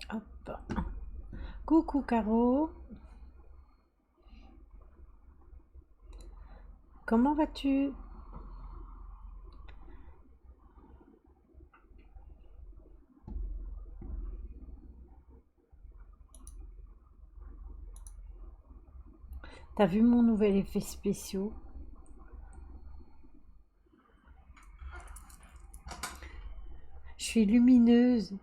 Hop. Coucou Caro, comment vas-tu? T'as vu mon nouvel effet spéciaux? Je suis lumineuse.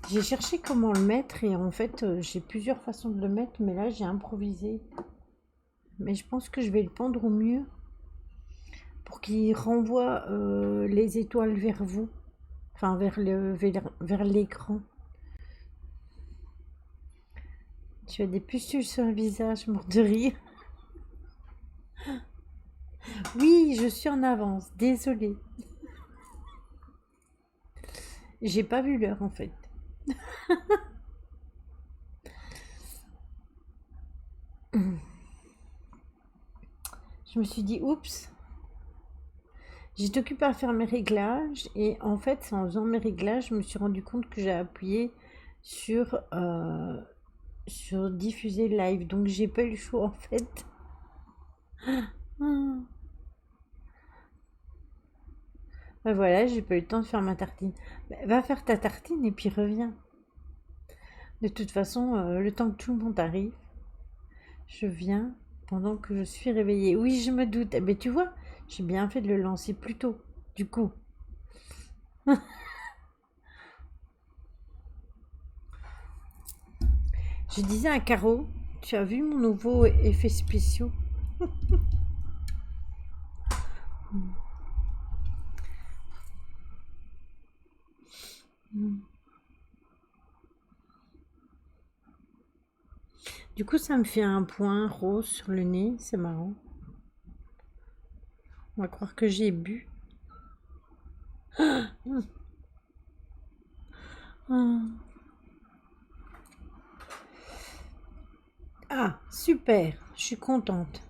J'ai cherché comment le mettre et en fait j'ai plusieurs façons de le mettre, mais là j'ai improvisé. Mais je pense que je vais le pendre au mieux pour qu'il renvoie les étoiles vers vous, enfin vers l'écran. Tu as des pustules sur le visage, mort de rire. Oui, je suis en avance, désolée. J'ai pas vu l'heure en fait. Je me suis dit, oups, j'étais occupée à faire mes réglages et en fait, en faisant mes réglages, je me suis rendu compte que j'ai appuyé sur, sur diffuser live. Donc j'ai pas eu le choix en fait. Ah. Ben voilà, j'ai pas eu le temps de faire ma tartine. Ben, va faire ta tartine et puis reviens. De toute façon, le temps que tout le monde arrive, je viens pendant que je suis réveillée. Oui, je me doute. Mais tu vois, j'ai bien fait de le lancer plus tôt. Du coup, je disais à Caro, tu as vu mon nouveau effet spéciaux? Du coup, ça me fait un point rose sur le nez, c'est marrant. On va croire que j'ai bu. Ah, ah, super, je suis contente.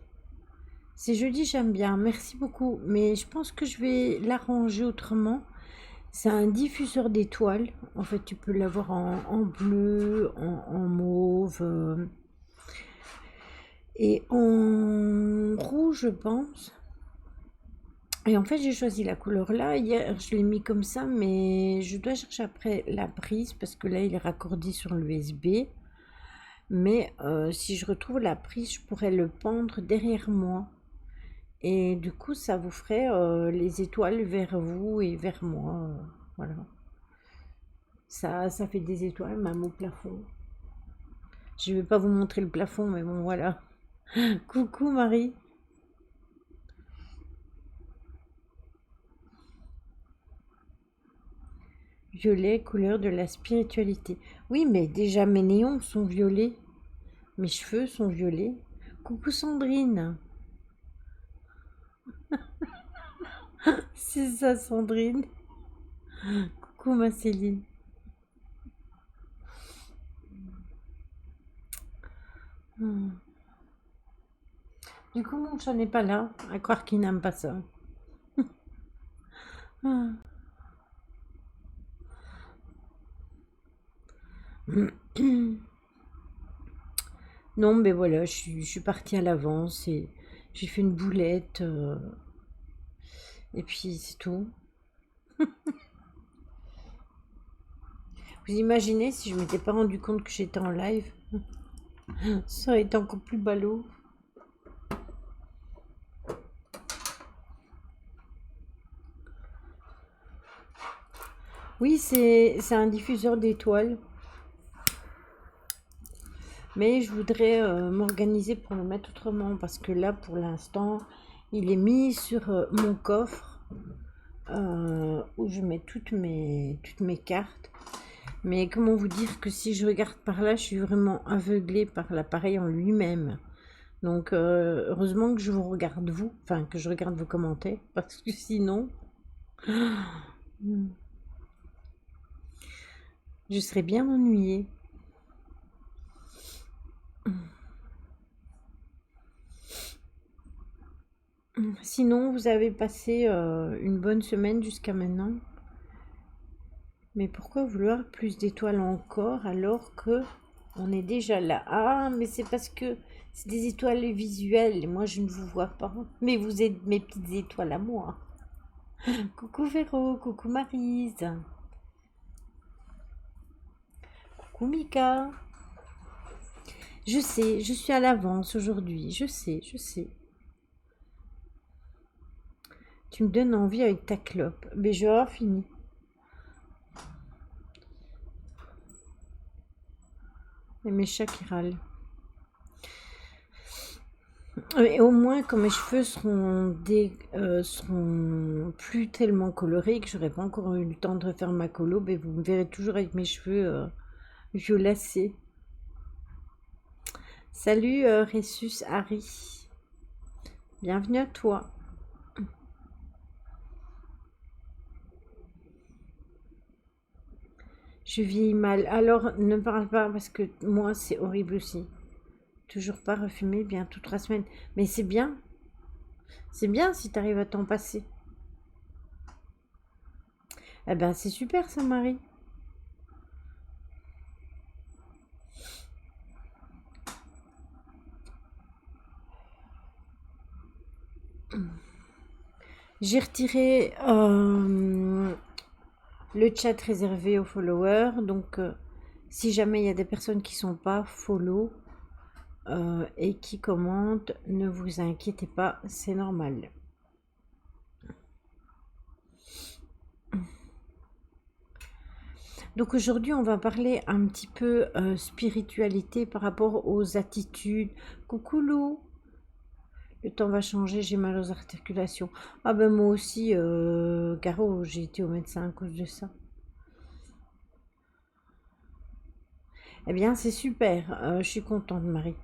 C'est joli, j'aime bien, merci beaucoup. Mais je pense que je vais l'arranger autrement. C'est un diffuseur d'étoiles. En fait, tu peux l'avoir en bleu, en mauve et en rouge, je pense. Et en fait, j'ai choisi la couleur là. Hier, je l'ai mis comme ça, mais je dois chercher après la prise parce que là, il est raccordi sur l'USB. Mais si je retrouve la prise, je pourrais le pendre derrière moi. Et du coup, ça vous ferait les étoiles vers vous et vers moi. Voilà. Ça fait des étoiles, même au plafond. Je vais pas vous montrer le plafond, mais bon, voilà. Coucou Marie. Violet, couleur de la spiritualité. Oui, mais déjà mes néons sont violets. Mes cheveux sont violets. Coucou Sandrine. C'est ça Sandrine. Coucou ma Céline. Hmm. Du coup, mon chat n'est pas là. À croire qu'il n'aime pas ça. Ah. Non, mais voilà, je suis partie à l'avance et j'ai fait une boulette. Et puis c'est tout. Vous imaginez si je m'étais pas rendu compte que j'étais en live? Ça aurait été encore plus ballot. Oui, c'est un diffuseur d'étoiles. Mais je voudrais m'organiser pour le mettre autrement parce que là, pour l'instant, il est mis sur mon coffre où je mets toutes mes cartes. Mais comment vous dire que si je regarde par là, je suis vraiment aveuglée par l'appareil en lui-même. Donc, heureusement que je vous regarde vous, enfin que je regarde vos commentaires, parce que sinon, je serais bien ennuyée. Sinon, vous avez passé une bonne semaine jusqu'à maintenant. Mais pourquoi vouloir plus d'étoiles encore alors que on est déjà là? Ah, mais c'est parce que c'est des étoiles visuelles et moi je ne vous vois pas. Mais vous êtes mes petites étoiles à moi. Coucou Véro, coucou Maryse, coucou Mika. Je sais, je suis à l'avance aujourd'hui. Je sais, je sais. Tu me donnes envie avec ta clope. Mais je vais avoir fini. Et mes chats qui râlent. Et au moins, quand mes cheveux seront plus tellement colorés, que j'aurai pas encore eu le temps de refaire ma colo, ben vous me verrez toujours avec mes cheveux violacés. Salut Ressus Harry. Bienvenue à toi. Je vieillis mal. Alors, ne parle pas parce que moi, c'est horrible aussi. Toujours pas refumé, bientôt 3 semaines. Mais c'est bien. C'est bien si tu arrives à t'en passer. Eh ben, c'est super ça, Marie. J'ai retiré le chat réservé aux followers. Donc, si jamais il y a des personnes qui sont pas follow et qui commentent, ne vous inquiétez pas, c'est normal. Donc aujourd'hui, on va parler un petit peu spiritualité par rapport aux attitudes. Coucou Lou, le temps va changer, j'ai mal aux articulations. Ah ben moi aussi, Caro, j'ai été au médecin à cause de ça. Eh bien, c'est super, je suis contente, Marie.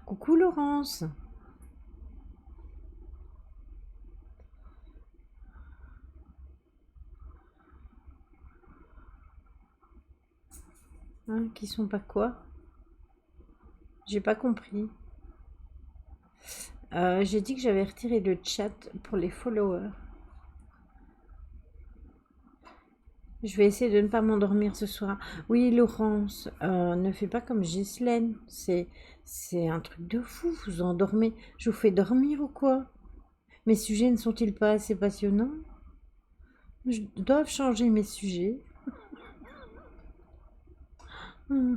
Coucou Laurence. Hein, qui sont pas quoi? J'ai pas compris. J'ai dit que j'avais retiré le chat pour les followers. Je vais essayer de ne pas m'endormir ce soir. Oui, Laurence, ne fais pas comme Ghislaine. C'est un truc de fou. Vous endormez. Je vous fais dormir ou quoi? Mes sujets ne sont-ils pas assez passionnants? Je dois changer mes sujets. Hmm.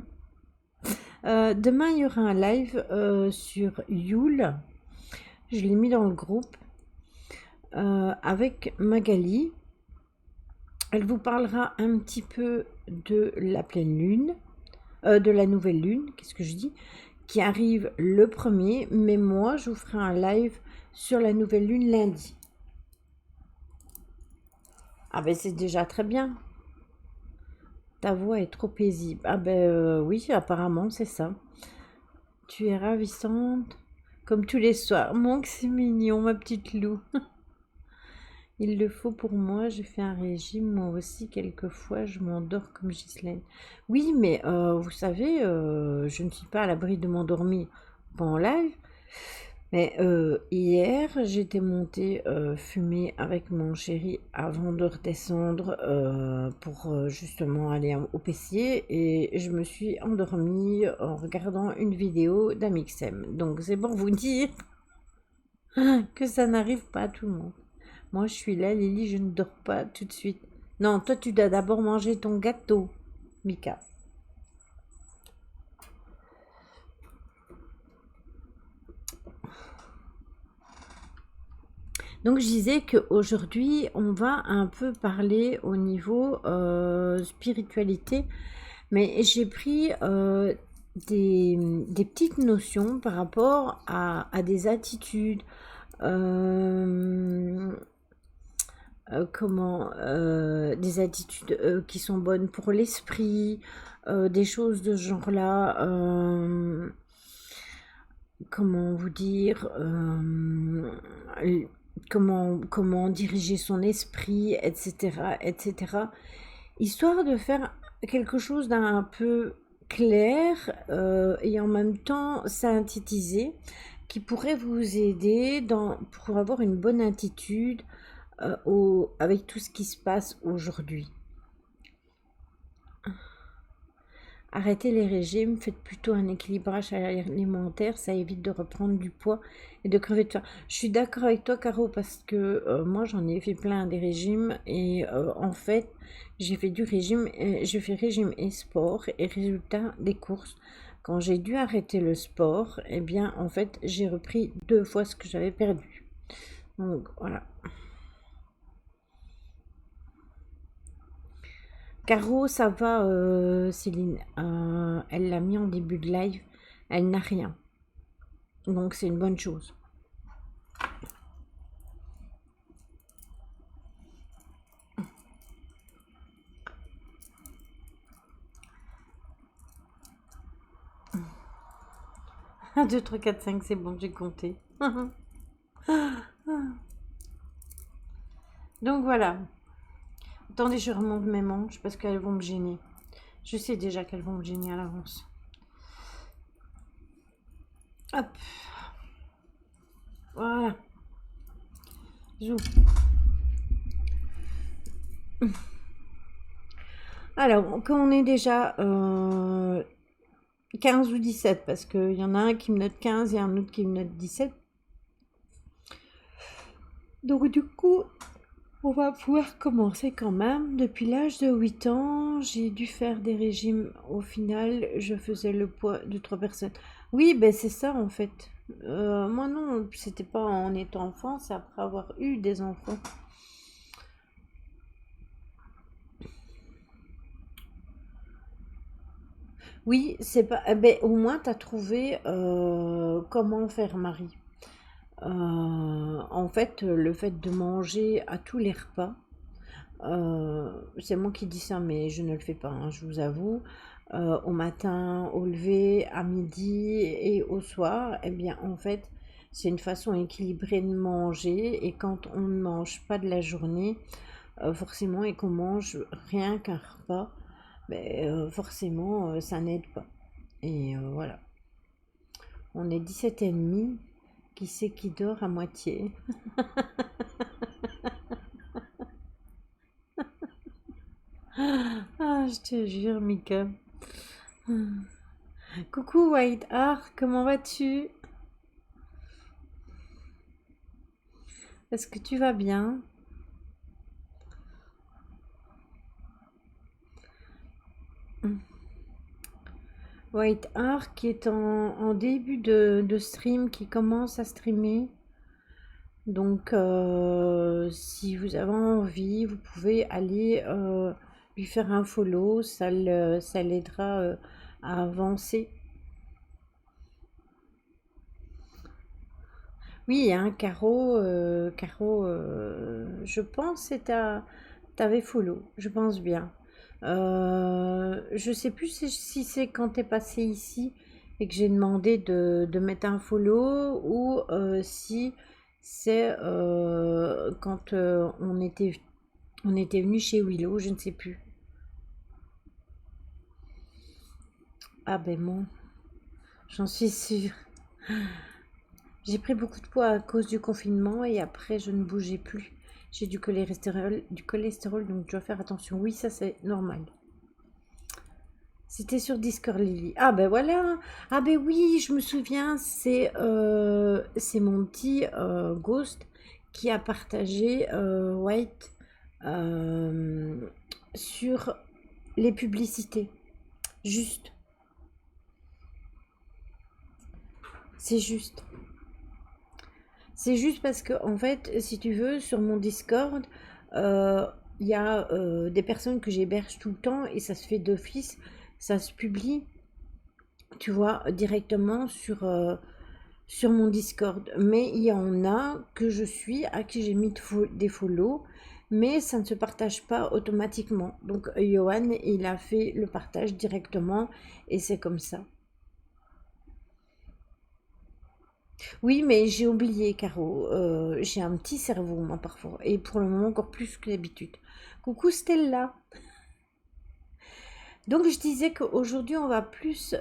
Demain, il y aura un live sur Yule. Je l'ai mis dans le groupe avec Magali. Elle vous parlera un petit peu de la pleine lune, de la nouvelle lune, qu'est-ce que je dis, qui arrive le 1er, mais moi je vous ferai un live sur la nouvelle lune lundi. Ah ben c'est déjà très bien. Ta voix est trop paisible. Ah ben oui, apparemment c'est ça. Tu es ravissante, comme tous les soirs. Mon que c'est mignon, ma petite Lou. Il le faut pour moi, j'ai fait un régime, moi aussi, quelquefois, je m'endors comme Ghislaine. Oui, mais vous savez, je ne suis pas à l'abri de m'endormir pendant live, mais hier, j'étais montée fumer avec mon chéri avant de redescendre pour justement aller au PC et je me suis endormie en regardant une vidéo d'Amixem. Donc c'est pour vous dire que ça n'arrive pas à tout le monde. Moi, je suis là, Lily, je ne dors pas tout de suite. Non, toi, tu dois d'abord manger ton gâteau, Mika. Donc, je disais qu'aujourd'hui, on va un peu parler au niveau spiritualité, mais j'ai pris des petites notions par rapport à des attitudes. euh, des attitudes qui sont bonnes pour l'esprit, des choses de ce genre-là, comment vous dire, comment diriger son esprit, etc., etc., histoire de faire quelque chose d'un peu clair et en même temps synthétisé qui pourrait vous aider pour avoir une bonne attitude avec tout ce qui se passe aujourd'hui. Arrêtez les régimes, faites plutôt un équilibrage alimentaire, ça évite de reprendre du poids et de crever de faim. Je suis d'accord avec toi, Caro, parce que moi j'en ai fait plein des régimes et en fait j'ai fait du régime, j'ai fait régime et sport et résultat des courses. Quand j'ai dû arrêter le sport, eh bien en fait j'ai repris 2 fois ce que j'avais perdu. Donc voilà. Caro, ça va, Céline. Elle l'a mis en début de live. Elle n'a rien. Donc c'est une bonne chose. Un, 2, 3, 4, 5, c'est bon, j'ai compté. Donc voilà. Attendez, je remonte mes manches parce qu'elles vont me gêner. Je sais déjà qu'elles vont me gêner à l'avance. Hop. Voilà. Zou. Alors, quand on est déjà 15 ou 17, parce qu'il y en a un qui me note 15 et un autre qui me note 17. Donc du coup, on va pouvoir commencer quand même. Depuis l'âge de 8 ans, j'ai dû faire des régimes. Au final, je faisais le poids de 3 personnes. Oui, ben c'est ça en fait. Moi non, c'était pas en étant enfant, c'est après avoir eu des enfants. Oui, c'est pas. Ben, au moins, tu as trouvé comment faire, Marie. En fait, le fait de manger à tous les repas, c'est moi qui dis ça, mais je ne le fais pas, hein, je vous avoue. Au matin, au lever, à midi et au soir, eh bien, en fait, c'est une façon équilibrée de manger. Et quand on ne mange pas de la journée, forcément, et qu'on mange rien qu'un repas, ben, forcément, ça n'aide pas. Et voilà. On est 17 et demi. Qui c'est qui dort à moitié? Ah, je te jure, Mika. Coucou White Art, comment vas-tu? Est-ce que tu vas bien? White Art qui est en début de stream, qui commence à streamer. Donc si vous avez envie, vous pouvez aller lui faire un follow, ça l'aidera à avancer. Oui, hein, Caro, je pense que t'avais follow, je pense bien. Je sais plus si c'est quand t'es passé ici et que j'ai demandé de mettre un follow ou si c'est quand on était venu chez Willow, je ne sais plus. Ah ben bon, j'en suis sûre. J'ai pris beaucoup de poids à cause du confinement et après je ne bougeais plus. J'ai du cholestérol, donc je dois faire attention. Oui, ça c'est normal. C'était sur Discord, Lily. Ah ben voilà. Ah ben oui, je me souviens. C'est mon petit Ghost qui a partagé White euh, sur les publicités. Juste. C'est juste. C'est juste parce que, en fait, si tu veux, sur mon Discord, euh, il y a des personnes que j'héberge tout le temps et ça se fait d'office, ça se publie, tu vois, directement sur mon Discord. Mais il y en a que je suis, à qui j'ai mis des follow, mais ça ne se partage pas automatiquement. Donc, Johan, il a fait le partage directement et c'est comme ça. Oui, mais j'ai oublié, Caro. J'ai un petit cerveau, moi, parfois. Et pour le moment, encore plus que d'habitude. Coucou Stella. Donc je disais qu'aujourd'hui on va plus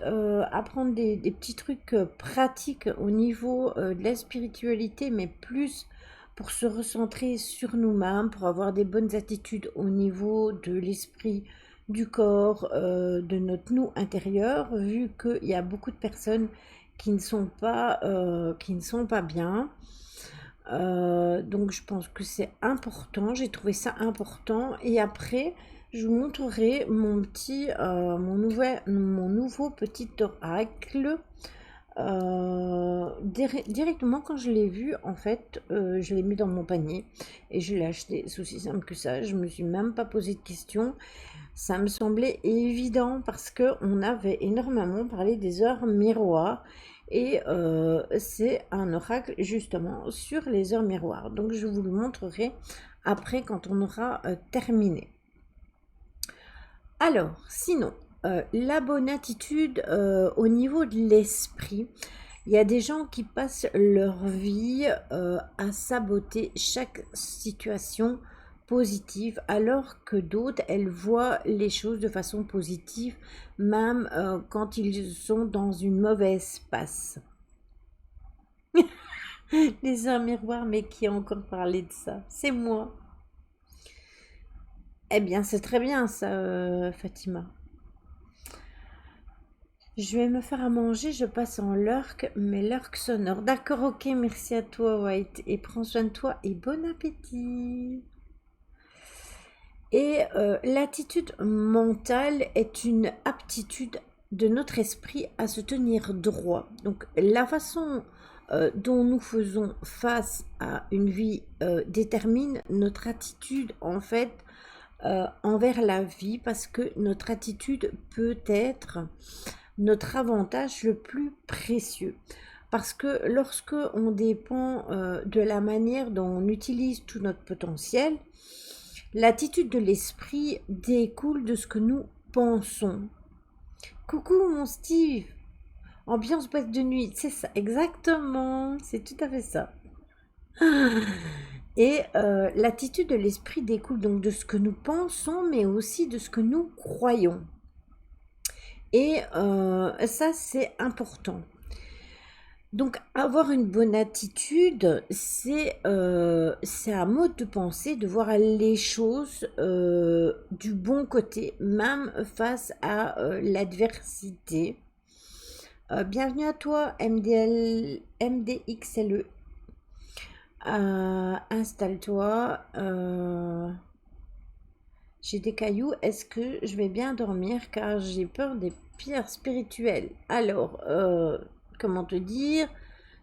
apprendre des petits trucs pratiques au niveau de la spiritualité, mais plus pour se recentrer sur nous-mêmes, pour avoir des bonnes attitudes au niveau de l'esprit, du corps, de notre nous intérieur, vu qu'il y a beaucoup de personnes qui ne sont pas bien. Donc je pense que c'est important, j'ai trouvé ça important. Et après, je vous montrerai mon nouveau petit oracle. Directement quand je l'ai vu, en fait, je l'ai mis dans mon panier et je l'ai acheté. C'est aussi simple que ça. Je me suis même pas posé de questions. Ça me semblait évident parce que on avait énormément parlé des heures miroirs et c'est un oracle justement sur les heures miroirs. Donc je vous le montrerai après quand on aura terminé. Alors, sinon, la bonne attitude au niveau de l'esprit. Il y a des gens qui passent leur vie à saboter chaque situation positive, alors que d'autres, elles voient les choses de façon positive, même quand ils sont dans une mauvaise passe. Les uns miroirs, mais qui a encore parlé de ça? C'est moi. Eh bien, c'est très bien ça, Fatima. Je vais me faire à manger, je passe en lurk, mais lurk sonore. D'accord, ok, merci à toi, White. Et prends soin de toi et bon appétit. Et l'attitude mentale est une aptitude de notre esprit à se tenir droit. Donc la façon dont nous faisons face à une vie détermine notre attitude en fait envers la vie, parce que notre attitude peut être notre avantage le plus précieux. Parce que lorsque on dépend de la manière dont on utilise tout notre potentiel, l'attitude de l'esprit découle de ce que nous pensons. Coucou mon Steve, ambiance boîte de nuit, c'est ça, exactement, c'est tout à fait ça. Et l'attitude de l'esprit découle donc de ce que nous pensons, mais aussi de ce que nous croyons. Et ça, c'est important. Donc, avoir une bonne attitude, c'est un mode de pensée, de voir les choses du bon côté, même face à l'adversité. Bienvenue à toi, MDXLE. Installe-toi. J'ai des cailloux. Est-ce que je vais bien dormir car j'ai peur des pierres spirituelles? Alors, comment te dire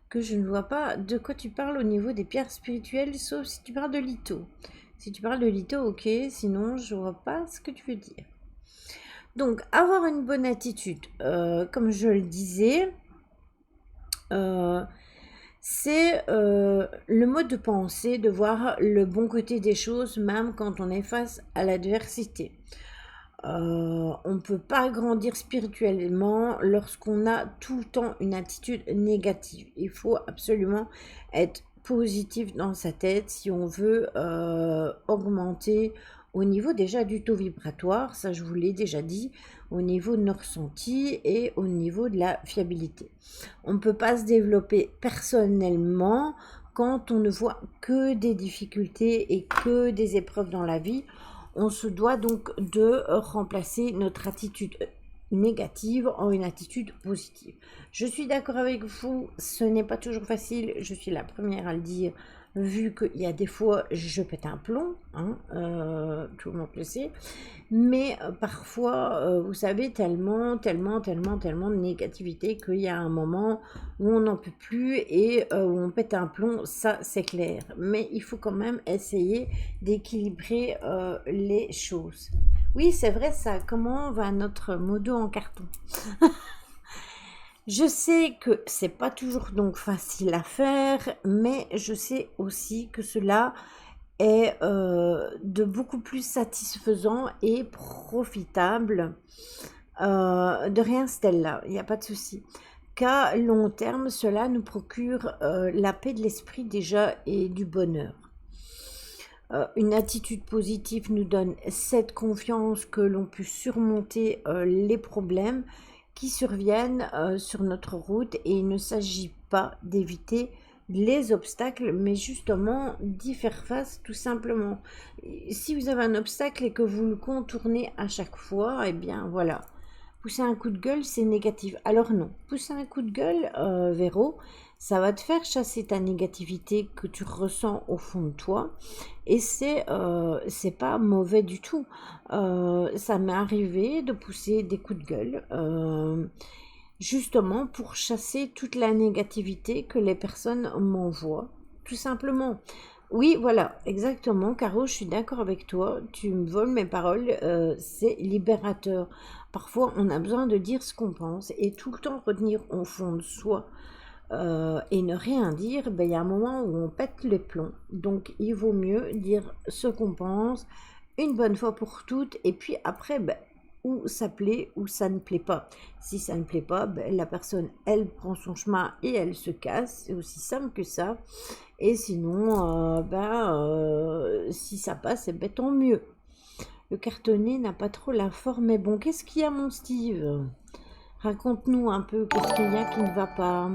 que je ne vois pas de quoi tu parles au niveau des pierres spirituelles, sauf si tu parles de litho. Si tu parles de litho, ok, sinon je vois pas ce que tu veux dire. Donc, avoir une bonne attitude, comme je le disais, c'est le mode de pensée, de voir le bon côté des choses, même quand on est face à l'adversité. On ne peut pas grandir spirituellement lorsqu'on a tout le temps une attitude négative. Il faut absolument être positif dans sa tête si on veut augmenter au niveau déjà du taux vibratoire, ça je vous l'ai déjà dit, au niveau de nos ressentis et au niveau de la fiabilité. On ne peut pas se développer personnellement quand on ne voit que des difficultés et que des épreuves dans la vie. On se doit donc de remplacer notre attitude négative en une attitude positive. Je suis d'accord avec vous, ce n'est pas toujours facile, je suis la première à le dire, vu qu'il y a des fois je pète un plomb, hein, tout le monde le sait, mais parfois, vous savez, tellement de négativité qu'il y a un moment où on n'en peut plus et où on pète un plomb, ça c'est clair. Mais il faut quand même essayer d'équilibrer les choses. Oui, c'est vrai ça. Comment va notre modo en carton? Je sais que c'est pas toujours donc facile à faire, mais je sais aussi que cela est de beaucoup plus satisfaisant et profitable. De rien, Stella, il n'y a pas de souci. Qu'à long terme, cela nous procure la paix de l'esprit déjà et du bonheur. Une attitude positive nous donne cette confiance que l'on peut surmonter les problèmes qui surviennent sur notre route, et il ne s'agit pas d'éviter les obstacles, mais justement d'y faire face tout simplement. Si vous avez un obstacle et que vous le contournez à chaque fois, eh bien voilà, pousser un coup de gueule, c'est négatif. Alors non, pousser un coup de gueule, Véro, ça va te faire chasser ta négativité que tu ressens au fond de toi. Et c'est pas mauvais du tout. Ça m'est arrivé de pousser des coups de gueule, justement pour chasser toute la négativité que les personnes m'envoient, tout simplement. Oui, voilà, exactement, Caro, je suis d'accord avec toi, tu me voles mes paroles, c'est libérateur. Parfois, on a besoin de dire ce qu'on pense et tout le temps retenir au fond de soi et ne rien dire, ben, il y a un moment où on pète les plombs. Donc, il vaut mieux dire ce qu'on pense une bonne fois pour toutes, et puis après, ben, ou ça plaît ou ça ne plaît pas. Si ça ne plaît pas, ben, la personne, elle prend son chemin et elle se casse. C'est aussi simple que ça. Et sinon, si ça passe, eh ben, tant mieux. Le cartonné n'a pas trop la forme, mais bon, qu'est-ce qu'il y a, mon Steve? Raconte-nous un peu, qu'est-ce qu'il y a qui ne va pas?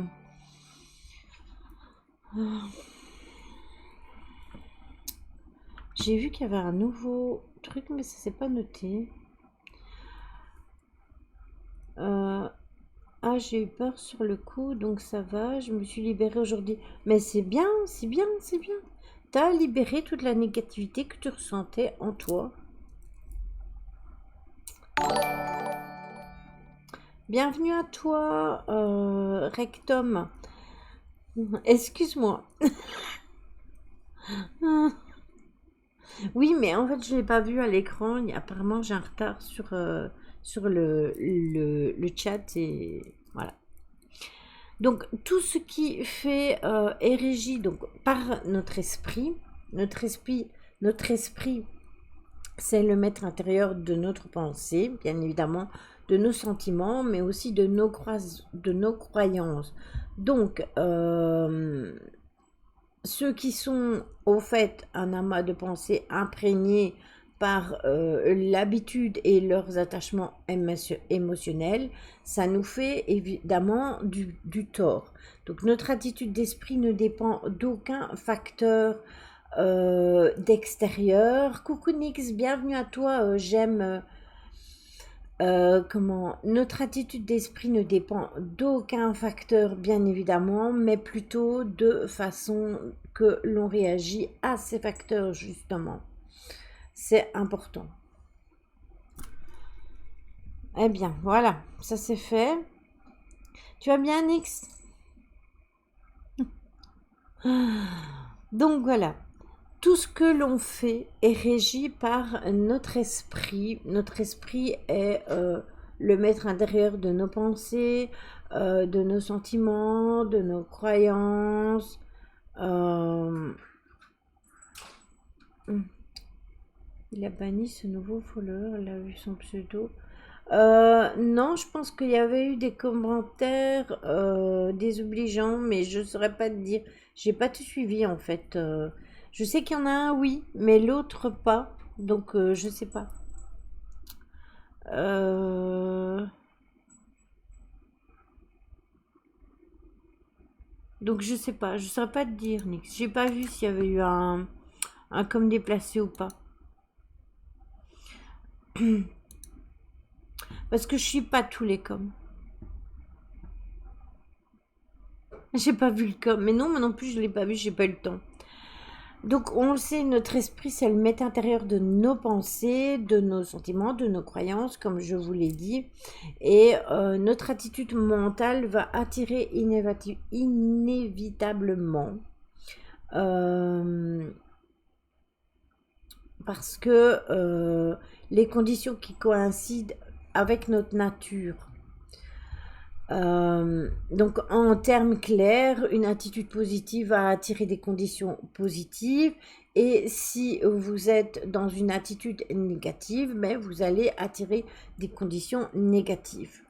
J'ai vu qu'il y avait un nouveau truc, mais ça s'est pas noté. J'ai eu peur sur le coup, donc ça va, je me suis libérée aujourd'hui. Mais c'est bien, c'est bien, c'est bien. T'as libéré toute la négativité que tu ressentais en toi. Bienvenue à toi, Rectum. Excuse-moi. Oui, mais en fait, je ne l'ai pas vu à l'écran. Apparemment, j'ai un retard sur le chat et voilà. Donc, tout ce qui fait est régi donc, par notre esprit. Notre esprit, c'est le maître intérieur de notre pensée, bien évidemment, de nos sentiments, mais aussi de nos croyances. Donc, ceux qui sont au fait un amas de pensées imprégnées par l'habitude et leurs attachements émotionnels, ça nous fait évidemment du tort. Donc notre attitude d'esprit ne dépend d'aucun facteur d'extérieur. Coucou Nix, bienvenue à toi, j'aime... notre attitude d'esprit ne dépend d'aucun facteur, bien évidemment, mais plutôt de façon que l'on réagit à ces facteurs, justement. C'est important. Eh bien, voilà, ça c'est fait. Tu vas bien, Nix? Donc voilà, tout ce que l'on fait est régi par notre esprit. Notre esprit est le maître intérieur de nos pensées, de nos sentiments, de nos croyances. Il a banni ce nouveau follower, il a vu son pseudo. Non, je pense qu'il y avait eu des commentaires désobligeants, mais je ne saurais pas te dire. J'ai pas tout suivi en fait. Je sais qu'il y en a un, oui, mais l'autre pas. Donc je sais pas. Donc je sais pas. Je saurais pas te dire, Nix. J'ai pas vu s'il y avait eu un com déplacé ou pas. Parce que je suis pas tous les coms. J'ai pas vu le com. Mais non, moi non plus je l'ai pas vu, j'ai pas eu le temps. Donc on le sait, notre esprit c'est le maître intérieur de nos pensées, de nos sentiments, de nos croyances, comme je vous l'ai dit. Et notre attitude mentale va attirer inévitablement. Parce que les conditions qui coïncident avec notre nature. Donc en termes clairs, une attitude positive va attirer des conditions positives, et si vous êtes dans une attitude négative, mais vous allez attirer des conditions négatives.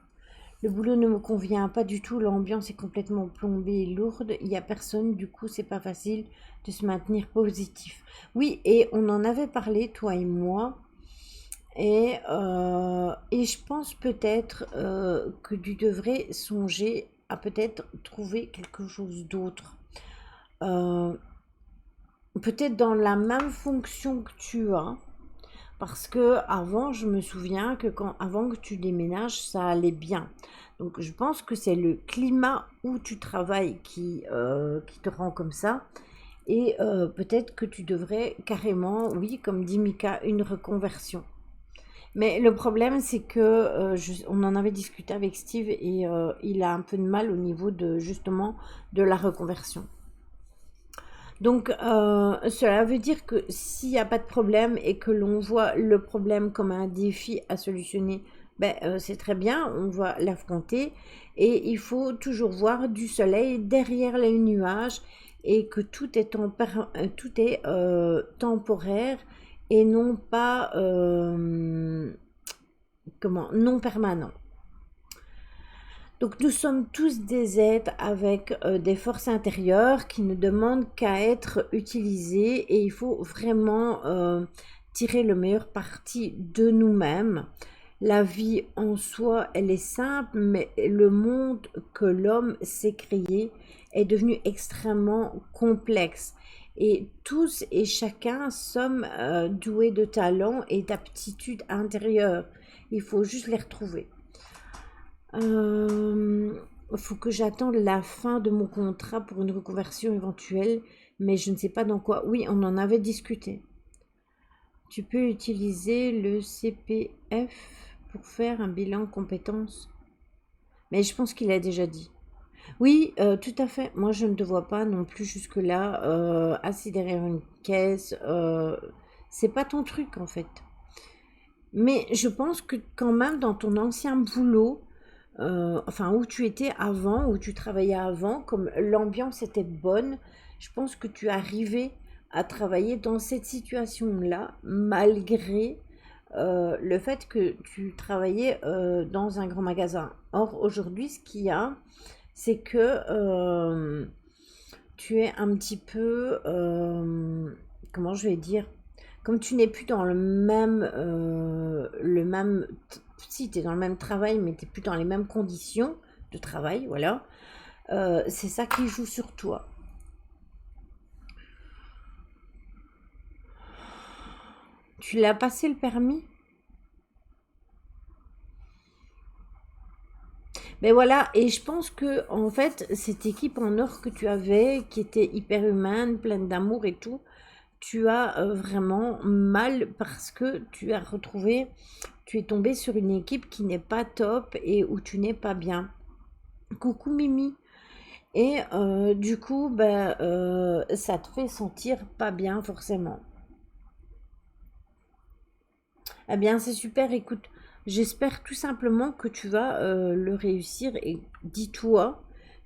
Le boulot ne me convient pas du tout, l'ambiance est complètement plombée et lourde, il n'y a personne, du coup c'est pas facile de se maintenir positif. Oui, et on en avait parlé, toi et moi, et je pense peut-être que tu devrais songer à peut-être trouver quelque chose d'autre. Euh, Peut-être dans la même fonction que tu as, parce que avant, je me souviens que avant que tu déménages, ça allait bien. Donc, je pense que c'est le climat où tu travailles qui te rend comme ça. Et peut-être que tu devrais carrément, oui, comme dit Mika, une reconversion. Mais le problème, c'est que on en avait discuté avec Steve et il a un peu de mal au niveau de justement de la reconversion. Donc, cela veut dire que s'il n'y a pas de problème et que l'on voit le problème comme un défi à solutionner, ben, c'est très bien, on va l'affronter. Et il faut toujours voir du soleil derrière les nuages et que tout est temporaire et non pas non permanent. Donc nous sommes tous des êtres avec des forces intérieures qui ne demandent qu'à être utilisées et il faut vraiment tirer le meilleur parti de nous-mêmes. La vie en soi, elle est simple, mais le monde que l'homme s'est créé est devenu extrêmement complexe. Et tous et chacun sommes doués de talents et d'aptitudes intérieures. Il faut juste les retrouver. Faut que j'attende la fin de mon contrat pour une reconversion éventuelle, mais je ne sais pas dans quoi. Oui, on en avait discuté. Tu peux utiliser le CPF pour faire un bilan compétences. Mais je pense qu'il a déjà dit. Oui, tout à fait. Moi, je ne te vois pas non plus jusque-là, assis derrière une caisse. C'est pas ton truc, en fait. Mais je pense que quand même, dans ton ancien boulot, enfin où tu étais avant, où tu travaillais avant, comme l'ambiance était bonne, je pense que tu arrivais à travailler dans cette situation-là, malgré le fait que tu travaillais dans un grand magasin. Or, aujourd'hui, ce qu'il y a, c'est que tu es un petit peu, comment je vais dire, comme tu n'es plus dans si tu es dans le même travail, mais tu n'es plus dans les mêmes conditions de travail, voilà, c'est ça qui joue sur toi. Tu l'as passé le permis? Mais voilà, et je pense que en fait, cette équipe en or que tu avais, qui était hyper humaine, pleine d'amour et tout, tu as vraiment mal parce que tu es tombé sur une équipe qui n'est pas top et où tu n'es pas bien. Coucou Mimi. Et du coup, ben, ça te fait sentir pas bien forcément. Eh bien, c'est super, écoute, j'espère tout simplement que tu vas le réussir et dis-toi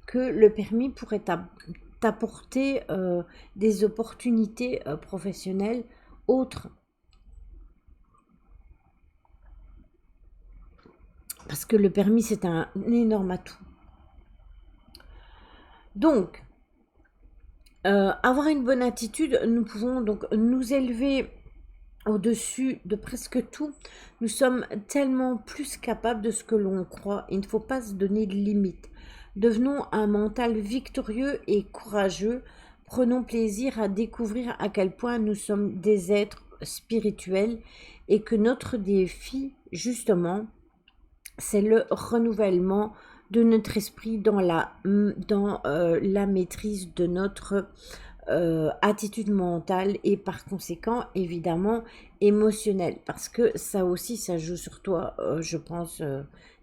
que le permis pourrait t'apporter des opportunités professionnelles autres. Parce que le permis, c'est un énorme atout. Donc, avoir une bonne attitude, nous pouvons donc nous élever au-dessus de presque tout. Nous sommes tellement plus capables de ce que l'on croit. Il ne faut pas se donner de limites. Devenons un mental victorieux et courageux. Prenons plaisir à découvrir à quel point nous sommes des êtres spirituels et que notre défi, justement, c'est le renouvellement de notre esprit dans la maîtrise de notre attitude mentale et par conséquent évidemment émotionnelle parce que ça aussi ça joue sur toi je pense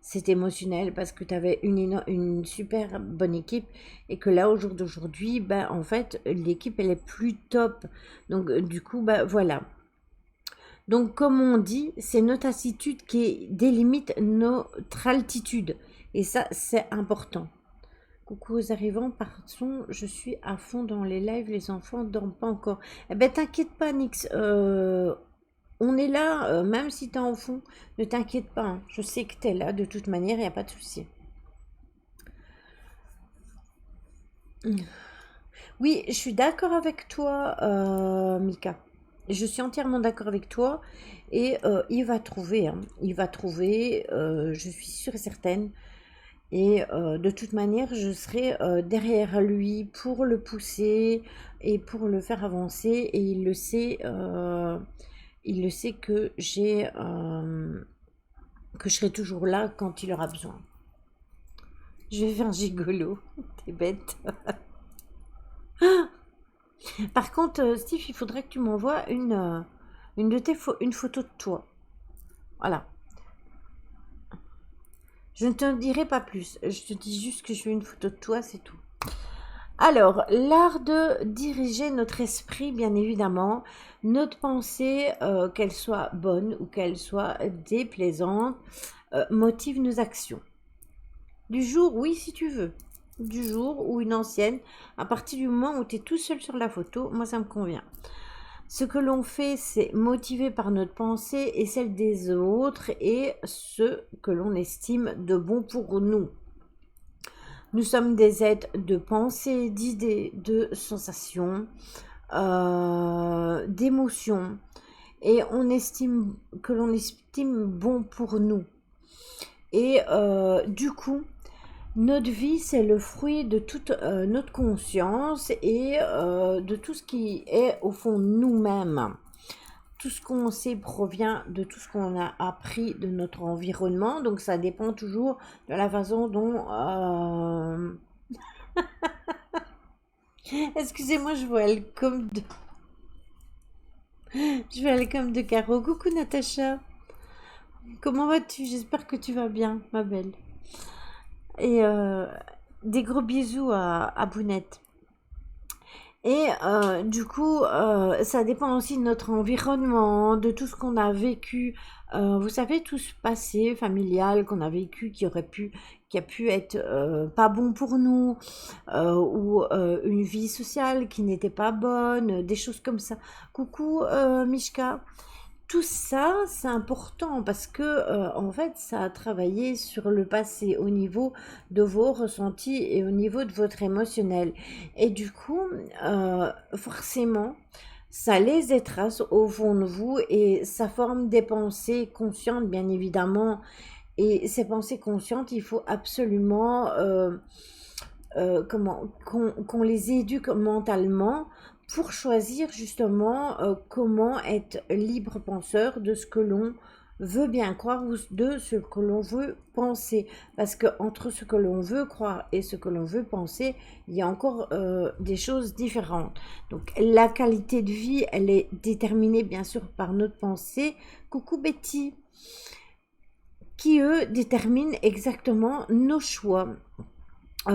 c'est émotionnel parce que tu avais une super bonne équipe et que là au jour d'aujourd'hui ben en fait l'équipe elle est plus top donc du coup ben voilà donc, comme on dit, c'est notre attitude qui délimite notre altitude. Et ça, c'est important. Coucou aux arrivants, pardon, je suis à fond dans les lives, les enfants dorment pas encore. Eh ben, t'inquiète pas, Nix. On est là, même si t'es en fond, ne t'inquiète pas, hein. Je sais que t'es là, de toute manière, il n'y a pas de souci. Oui, je suis d'accord avec toi, Mika. Je suis entièrement d'accord avec toi et il va trouver, hein. Il va trouver, je suis sûre et certaine. Et de toute manière, je serai derrière lui pour le pousser et pour le faire avancer. Et il le sait que je serai toujours là quand il aura besoin. Je vais faire gigolo, t'es bête. Par contre, Steve, il faudrait que tu m'envoies une photo de toi. Voilà. Je ne te dirai pas plus. Je te dis juste que je veux une photo de toi, c'est tout. Alors, l'art de diriger notre esprit, bien évidemment, notre pensée, qu'elle soit bonne ou qu'elle soit déplaisante, motive nos actions. Du jour, oui, si tu veux. Du jour ou une ancienne, à partir du moment où tu es tout seul sur la photo, moi ça me convient. Ce que l'on fait, c'est motivé par notre pensée et celle des autres et ce que l'on estime de bon pour nous. Nous sommes des êtres de pensée, d'idées, de sensations, d'émotions, et on estime que l'on estime bon pour nous. Et du coup, notre vie, c'est le fruit de toute notre conscience et de tout ce qui est au fond nous-mêmes. Tout ce qu'on sait provient de tout ce qu'on a appris de notre environnement, donc ça dépend toujours de la façon dont excusez-moi, je vois elle comme de Caro. Coucou Natacha, comment vas-tu? J'espère que tu vas bien, ma belle. Et des gros bisous à Bounette. Et du coup, ça dépend aussi de notre environnement, de tout ce qu'on a vécu. Vous savez, tout ce passé familial qu'on a vécu qui a pu être pas bon pour nous, ou une vie sociale qui n'était pas bonne, des choses comme ça. Coucou Mishka. Tout ça, c'est important parce que, en fait, ça a travaillé sur le passé au niveau de vos ressentis et au niveau de votre émotionnel. Et du coup, forcément, ça laisse des traces au fond de vous et ça forme des pensées conscientes, bien évidemment. Et ces pensées conscientes, il faut absolument qu'on les éduque mentalement pour choisir justement comment être libre penseur de ce que l'on veut bien croire ou de ce que l'on veut penser. Parce que entre ce que l'on veut croire et ce que l'on veut penser, il y a encore des choses différentes. Donc la qualité de vie, elle est déterminée bien sûr par notre pensée. Coucou Betty, qui eux déterminent exactement nos choix.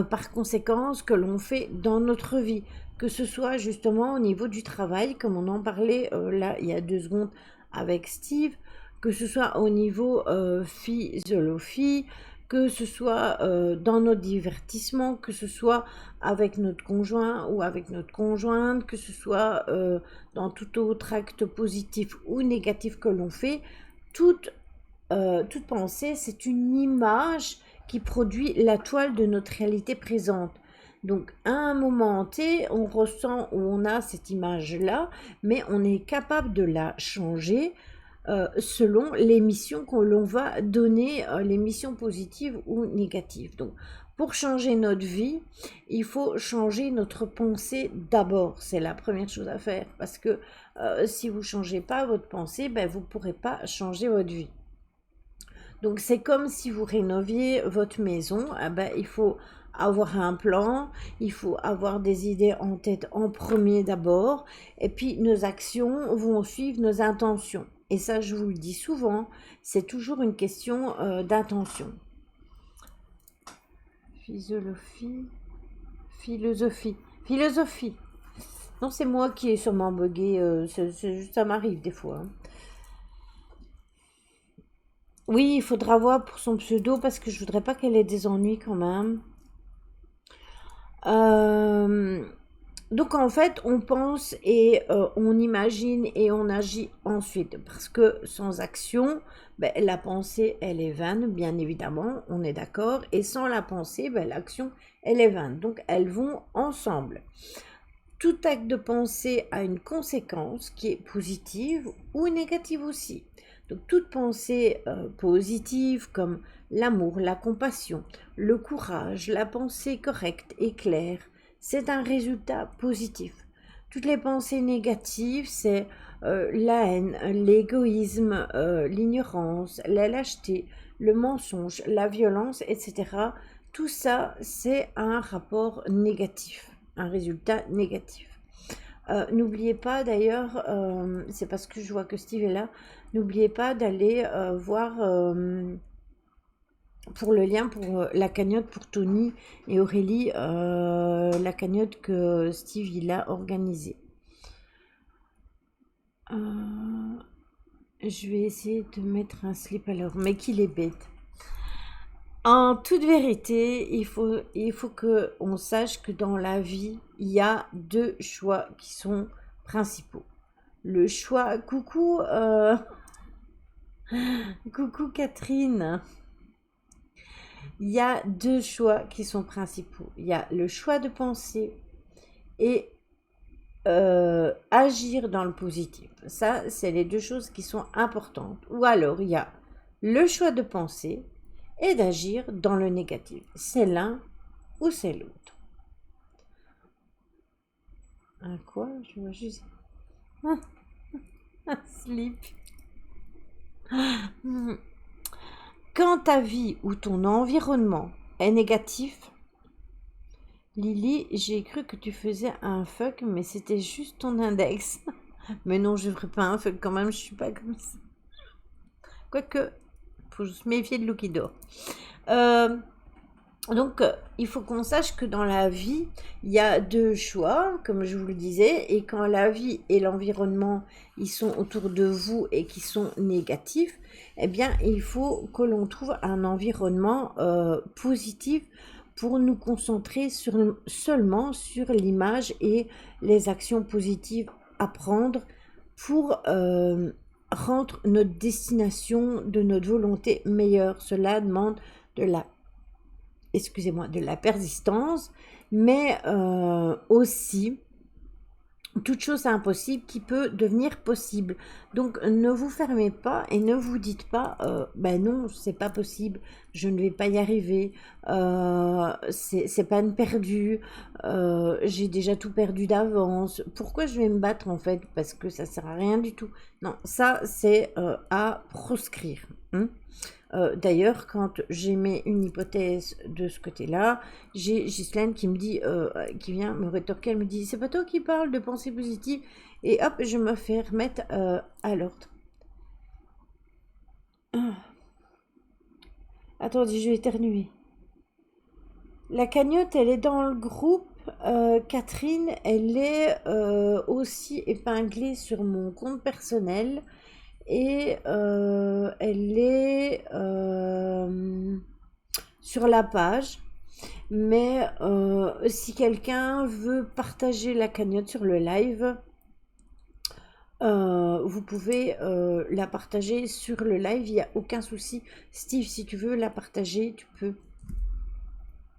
Par conséquent, ce que l'on fait dans notre vie, que ce soit justement au niveau du travail, comme on en parlait là il y a 2 secondes avec Steve, que ce soit au niveau physiologie, que ce soit dans notre divertissement, que ce soit avec notre conjoint ou avec notre conjointe, que ce soit dans tout autre acte positif ou négatif que l'on fait, toute toute pensée, c'est une image qui produit la toile de notre réalité présente. Donc, à un moment T, on ressent ou on a cette image-là, mais on est capable de la changer selon les missions qu'on l'on va donner, les missions positives ou négatives. Donc, pour changer notre vie, il faut changer notre pensée d'abord. C'est la première chose à faire parce que si vous ne changez pas votre pensée, ben, vous ne pourrez pas changer votre vie. Donc c'est comme si vous rénoviez votre maison, ah ben, il faut avoir un plan, il faut avoir des idées en tête en premier d'abord, et puis nos actions vont suivre nos intentions. Et ça, je vous le dis souvent, c'est toujours une question d'intention. Philosophie, philosophie. Non, c'est moi qui ai sûrement bugué, ça m'arrive des fois, hein. Oui, il faudra voir pour son pseudo parce que je voudrais pas qu'elle ait des ennuis quand même. Euh, Donc en fait, on pense et on imagine et on agit ensuite. Parce que sans action, ben, la pensée, elle est vaine, bien évidemment, on est d'accord. Et sans la pensée, ben, l'action, elle est vaine. Donc elles vont ensemble. Tout acte de pensée a une conséquence qui est positive ou négative aussi. Donc toute pensée positive comme l'amour, la compassion, le courage, la pensée correcte et claire, c'est un résultat positif. Toutes les pensées négatives, c'est la haine, l'égoïsme, l'ignorance, la lâcheté, le mensonge, la violence, etc. Tout ça, c'est un rapport négatif, un résultat négatif. N'oubliez pas d'ailleurs, c'est parce que je vois que Steve est là, n'oubliez pas d'aller voir pour le lien pour la cagnotte pour Tony et Aurélie, la cagnotte que Steve il a organisée. Je vais essayer de mettre un slip alors, mais qu'il est bête. En toute vérité, il faut que on sache que dans la vie, il y a deux choix qui sont principaux. Le choix, coucou Catherine. Il y a deux choix qui sont principaux. Il y a le choix de penser et agir dans le positif. Ça, c'est les deux choses qui sont importantes. Ou alors, il y a le choix de penser et d'agir dans le négatif. C'est l'un ou c'est l'autre. Un quoi? Je vois juste un slip. Quand ta vie ou ton environnement est négatif, Lily, j'ai cru que tu faisais un fuck, mais c'était juste ton index. Mais non, je ne ferai pas un fuck quand même, je suis pas comme ça. Quoique, faut se méfier de Lukido. Donc, il faut qu'on sache que dans la vie, il y a deux choix, comme je vous le disais, et quand la vie et l'environnement, ils sont autour de vous et qui sont négatifs, eh bien, il faut que l'on trouve un environnement positif pour nous concentrer seulement sur l'image et les actions positives à prendre pour rendre notre destination de notre volonté meilleure. Cela demande de la de la persistance, mais aussi toute chose impossible qui peut devenir possible. Donc ne vous fermez pas et ne vous dites pas ben non, c'est pas possible, je ne vais pas y arriver, c'est pas une perdue, j'ai déjà tout perdu d'avance, pourquoi je vais me battre en fait, parce que ça sert à rien du tout. Non, ça c'est à proscrire, hein. D'ailleurs, quand j'émets une hypothèse de ce côté-là, j'ai Ghislaine qui me dit, qui vient me rétorquer, elle me dit, c'est pas toi qui parles de pensée positive, et hop, je me fais remettre à l'ordre. Attendez, je vais éternuer. La cagnotte, elle est dans le groupe. Catherine, elle est aussi épinglée sur mon compte personnel. Et elle est sur la page. Mais si quelqu'un veut partager la cagnotte sur le live, vous pouvez la partager sur le live, il n'y a aucun souci. Steve, si tu veux la partager, tu peux.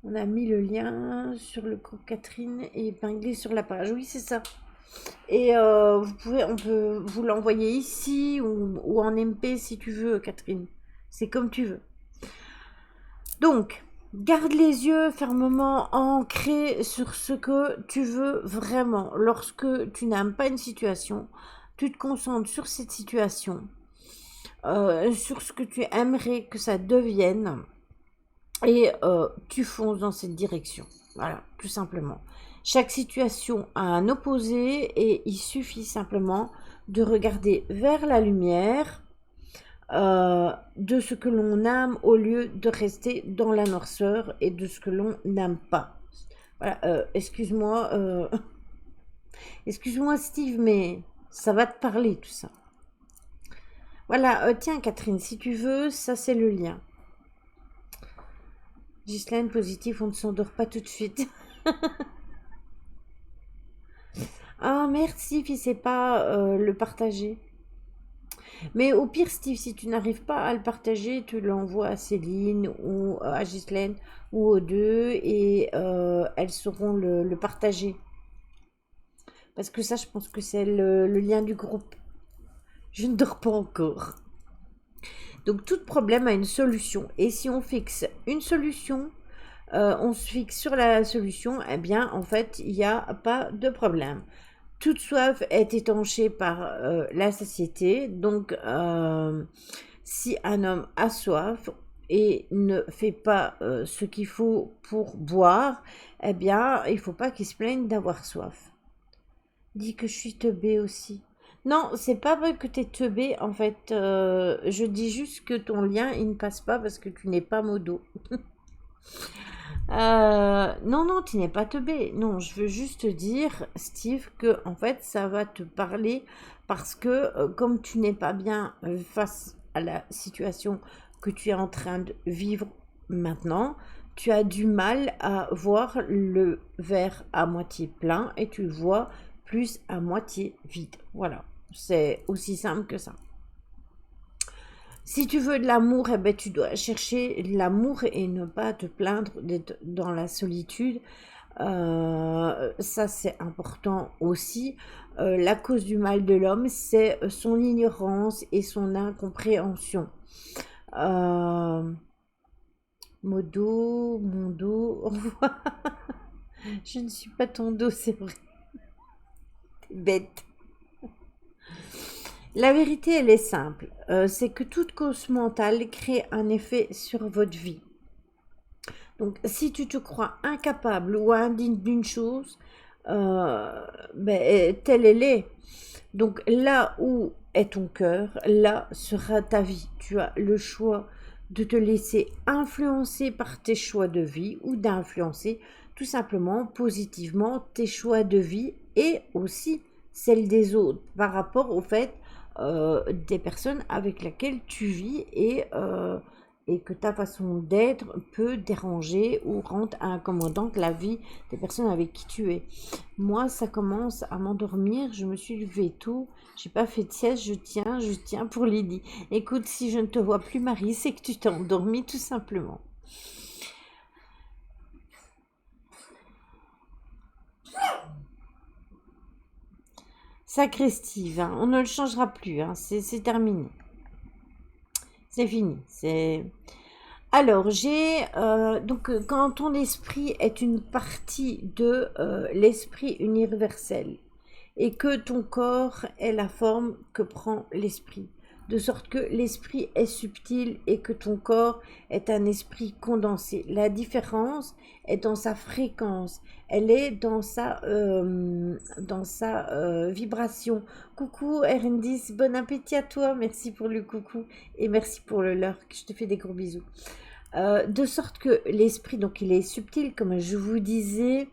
On a mis le lien sur le groupe Catherine et épinglé sur la page. Oui, c'est ça. Et on peut vous l'envoyer ici ou en MP si tu veux, Catherine. C'est comme tu veux. Donc, garde les yeux fermement ancrés sur ce que tu veux vraiment. Lorsque tu n'aimes pas une situation, tu te concentres sur cette situation, sur ce que tu aimerais que ça devienne, et tu fonces dans cette direction. Voilà, tout simplement. Chaque situation a un opposé et il suffit simplement de regarder vers la lumière de ce que l'on aime au lieu de rester dans la noirceur et de ce que l'on n'aime pas. Voilà, excuse-moi, excuse-moi Steve, mais ça va te parler tout ça. Voilà, tiens Catherine, si tu veux, ça c'est le lien. Ghislaine, positif, on ne s'endort pas tout de suite. Ah, merci, Steve, c'est pas le partager. Mais au pire, Steve, si tu n'arrives pas à le partager, tu l'envoies à Céline ou à Ghislaine ou aux deux et elles sauront le partager. Parce que ça, je pense que c'est le lien du groupe. Je ne dors pas encore. Donc, tout problème a une solution. Et si on fixe une solution, on se fixe sur la solution, eh bien, en fait, il n'y a pas de problème. Toute soif est étanchée par la satiété. Donc, si un homme a soif et ne fait pas ce qu'il faut pour boire, eh bien, il ne faut pas qu'il se plaigne d'avoir soif. Dis que je suis teubée aussi. Non, c'est pas vrai que tu es teubée, en fait. Je dis juste que ton lien, il ne passe pas parce que tu n'es pas modo. Non, non, tu n'es pas teubé. Non, je veux juste te dire, Steve, que en fait, ça va te parler parce que comme tu n'es pas bien face à la situation que tu es en train de vivre maintenant, tu as du mal à voir le verre à moitié plein et tu le vois plus à moitié vide. Voilà, c'est aussi simple que ça. Si tu veux de l'amour, eh ben, tu dois chercher de l'amour et ne pas te plaindre d'être dans la solitude. Ça, c'est important aussi. La cause du mal de l'homme, c'est son ignorance et son incompréhension. Euh, Modo, mon dos, au revoir. Je ne suis pas ton dos, c'est vrai. T'es bête. La vérité, elle est simple. C'est que toute cause mentale crée un effet sur votre vie. Donc, si tu te crois incapable ou indigne d'une chose, telle elle est. Donc, là où est ton cœur, là sera ta vie. Tu as le choix de te laisser influencer par tes choix de vie ou d'influencer tout simplement positivement tes choix de vie et aussi celles des autres par rapport au fait des personnes avec lesquelles tu vis et que ta façon d'être peut déranger ou rendre incommodante la vie des personnes avec qui tu es. Moi, ça commence à m'endormir, je me suis levée tôt, j'ai pas fait de sieste, je tiens pour Lydie. Écoute, si je ne te vois plus, Marie, c'est que tu t'es endormie tout simplement. Sacré Steve, hein, on ne le changera plus, hein, c'est terminé. C'est fini. C'est alors, quand ton esprit est une partie de l'esprit universel et que ton corps est la forme que prend l'esprit, de sorte que l'esprit est subtil et que ton corps est un esprit condensé. La différence est dans sa fréquence, elle est dans sa vibration. Coucou Erendis, bon appétit à toi, merci pour le coucou et merci pour le lurk, je te fais des gros bisous. De sorte que l'esprit, donc il est subtil, comme je vous disais,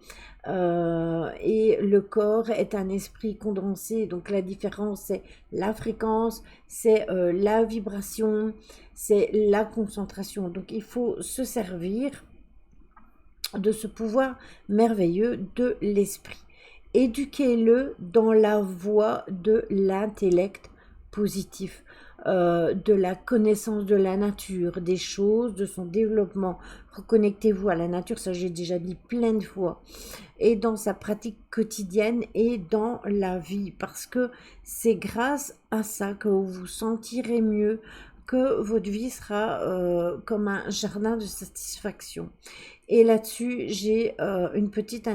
et le corps est un esprit condensé. Donc la différence, c'est la fréquence, c'est la vibration, c'est la concentration. Donc il faut se servir de ce pouvoir merveilleux de l'esprit. Éduquez-le dans la voie de l'intellect positif, de la connaissance de la nature, des choses, de son développement. Reconnectez-vous à la nature, ça j'ai déjà dit plein de fois, et dans sa pratique quotidienne et dans la vie, parce que c'est grâce à ça que vous vous sentirez mieux, que votre vie sera comme un jardin de satisfaction. Et là-dessus, j'ai une petite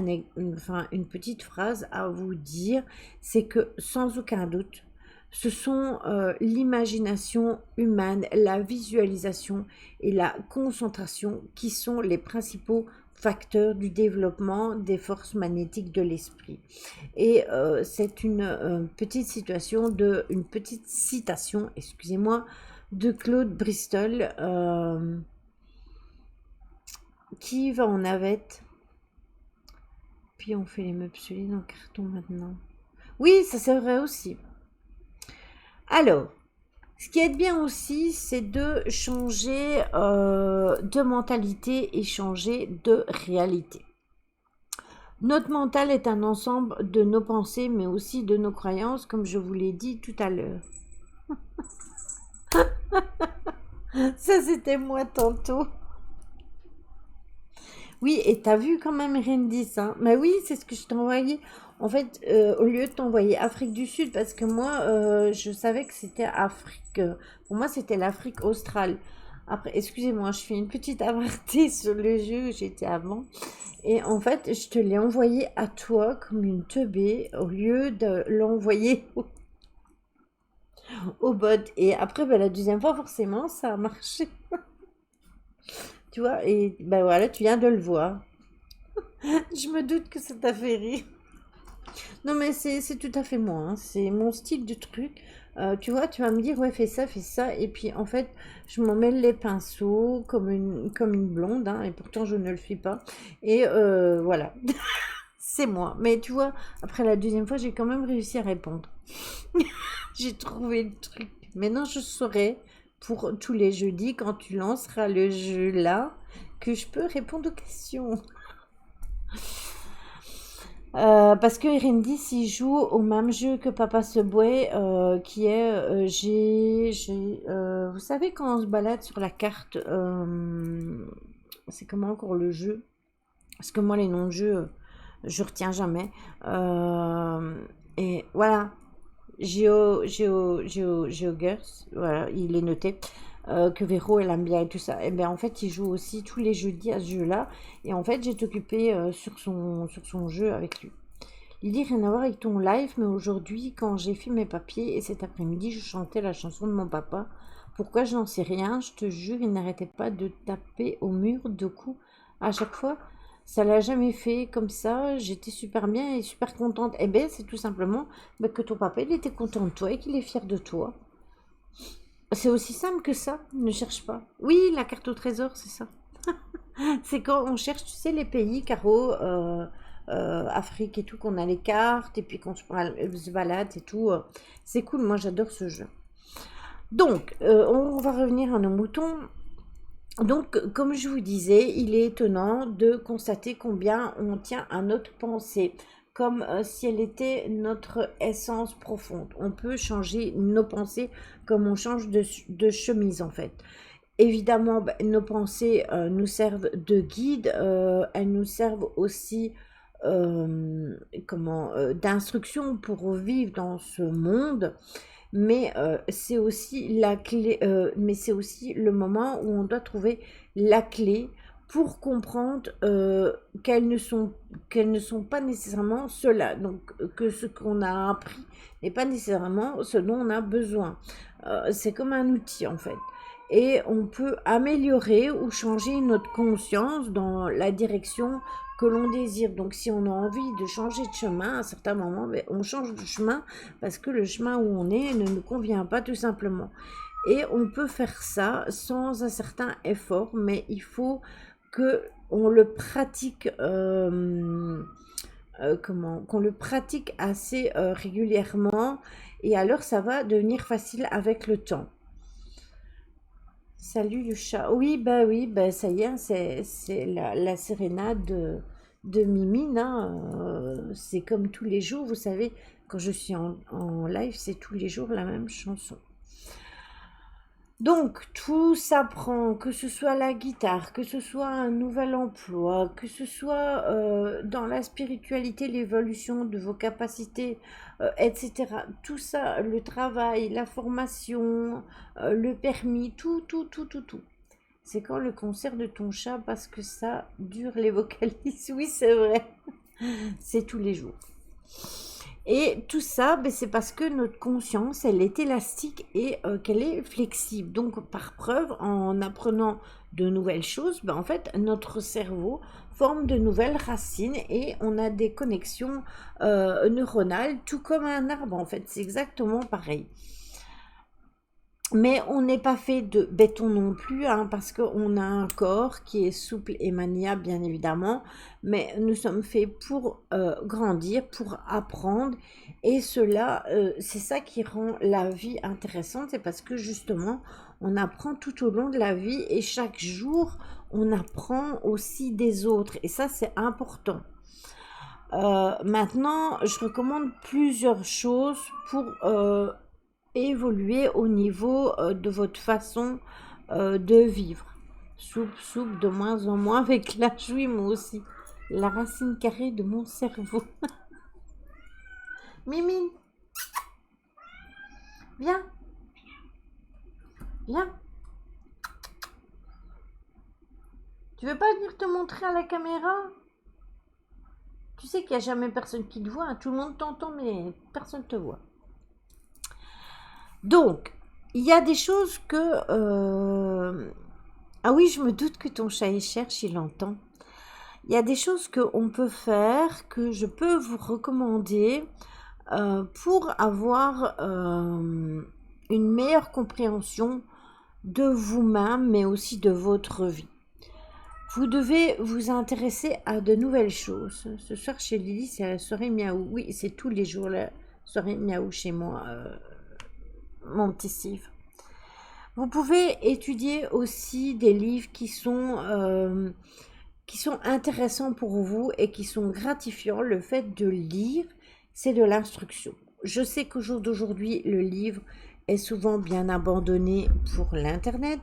phrase à vous dire, c'est que sans aucun doute, ce sont l'imagination humaine, la visualisation et la concentration qui sont les principaux facteurs du développement des forces magnétiques de l'esprit. Et c'est une petite citation, excusez-moi, de Claude Bristol. Qui va en navette? Puis on fait les meubles solides en carton maintenant. Oui, ça c'est vrai aussi. Alors, ce qui est bien aussi, c'est de changer de mentalité et changer de réalité. Notre mental est un ensemble de nos pensées, mais aussi de nos croyances, comme je vous l'ai dit tout à l'heure. Ça, c'était moi tantôt. Oui, et t'as vu quand même Rindis, hein? Mais oui, c'est ce que je t'ai envoyé. En fait, au lieu de t'envoyer Afrique du Sud, parce que moi, je savais que c'était Afrique. Pour moi, c'était l'Afrique australe. Après, excusez-moi, je fais une petite aparté sur le jeu où j'étais avant. Et en fait, je te l'ai envoyé à toi comme une teubée au lieu de l'envoyer au bot. Et après, ben, la deuxième fois, forcément, ça a marché. Tu vois, et ben voilà, tu viens de le voir. Je me doute que ça t'a fait rire. Non, mais c'est tout à fait moi, hein. C'est mon style de truc. Tu vois, tu vas me dire, ouais, fais ça. Et puis, en fait, je m'en mêle les pinceaux comme une blonde, hein, et pourtant, je ne le suis pas. Et voilà, c'est moi. Mais tu vois, après la deuxième fois, j'ai quand même réussi à répondre. J'ai trouvé le truc. Maintenant, je saurai pour tous les jeudis, quand tu lanceras le jeu là, que je peux répondre aux questions. Parce que Erendis, il joue au même jeu que Papa Subway, qui est, vous savez quand on se balade sur la carte, c'est comment encore le jeu? Parce que moi les noms de jeux, je retiens jamais. Euh, et voilà, GeoGuessr, voilà, il est noté. Que Véro elle aime bien et tout ça. Et bien en fait, il joue aussi tous les jeudis à ce jeu-là. Et en fait, j'ai été occupée sur son jeu avec lui. Lydie, rien à voir avec ton live, mais aujourd'hui, quand j'ai fait mes papiers et cet après-midi, je chantais la chanson de mon papa. Pourquoi j'en sais rien, je te jure, il n'arrêtait pas de taper au mur de coups à chaque fois. Ça l'a jamais fait comme ça. J'étais super bien et super contente. Eh bien, c'est tout simplement que ton papa, il était content de toi et qu'il est fier de toi. C'est aussi simple que ça. Ne cherche pas. Oui, la carte au trésor, c'est ça. C'est quand on cherche, tu sais, les pays, Caro, Afrique et tout, qu'on a les cartes et puis qu'on se balade et tout. C'est cool, moi j'adore ce jeu. Donc, on va revenir à nos moutons. Donc, comme je vous disais, il est étonnant de constater combien on tient à notre pensée, comme si elle était notre essence profonde. On peut changer nos pensées comme on change de chemise en fait. Évidemment, bah, nos pensées nous servent de guide, elles nous servent aussi d'instruction pour vivre dans ce monde, mais c'est aussi la clé, mais c'est aussi le moment où on doit trouver la clé pour comprendre qu'elles ne sont pas nécessairement cela, donc que ce qu'on a appris n'est pas nécessairement ce dont on a besoin. C'est comme un outil en fait. Et on peut améliorer ou changer notre conscience dans la direction que l'on désire. Donc si on a envie de changer de chemin à un certain moment, ben, on change de chemin parce que le chemin où on est ne nous convient pas tout simplement. Et on peut faire ça sans un certain effort, mais il faut que on le pratique qu'on le pratique assez régulièrement et alors ça va devenir facile avec le temps. Salut le chat. Oui, bah ça y est, c'est la sérénade de Mimine, hein, c'est comme tous les jours, vous savez, quand je suis en live, c'est tous les jours la même chanson. Donc, tout s'apprend, que ce soit la guitare, que ce soit un nouvel emploi, que ce soit dans la spiritualité, l'évolution de vos capacités, etc. Tout ça, le travail, la formation, le permis, tout. C'est quand le concert de ton chat parce que ça dure les vocalises. Oui, c'est vrai. C'est tous les jours. Et tout ça, ben, c'est parce que notre conscience, elle est élastique et qu'elle est flexible. Donc, par preuve, en apprenant de nouvelles choses, ben, en fait, notre cerveau forme de nouvelles racines et on a des connexions neuronales, tout comme un arbre, en fait. C'est exactement pareil. Mais on n'est pas fait de béton non plus, hein, parce qu'on a un corps qui est souple et maniable, bien évidemment, mais nous sommes faits pour grandir, pour apprendre, et cela, c'est ça qui rend la vie intéressante, c'est parce que justement, on apprend tout au long de la vie, et chaque jour, on apprend aussi des autres, et ça, c'est important. Maintenant, je recommande plusieurs choses pour évoluer au niveau de votre façon de vivre. Soupe, de moins en moins avec la oui, moi aussi. La racine carrée de mon cerveau. Mimine, viens, viens. Tu veux pas venir te montrer à la caméra? Tu sais qu'il n'y a jamais personne qui te voit, hein. Tout le monde t'entend, mais personne ne te voit. Donc, il y a des choses que... Ah oui, je me doute que ton chat il cherche, il entend. Il y a des choses qu'on peut faire, que je peux vous recommander pour avoir une meilleure compréhension de vous-même, mais aussi de votre vie. Vous devez vous intéresser à de nouvelles choses. Ce soir chez Lily, c'est la soirée miaou. Oui, c'est tous les jours la soirée miaou chez moi, mon petit Steve. Vous pouvez étudier aussi des livres qui sont intéressants pour vous et qui sont gratifiants. Le fait de lire, c'est de l'instruction. Je sais qu'au jour d'aujourd'hui, le livre est souvent bien abandonné pour l'Internet,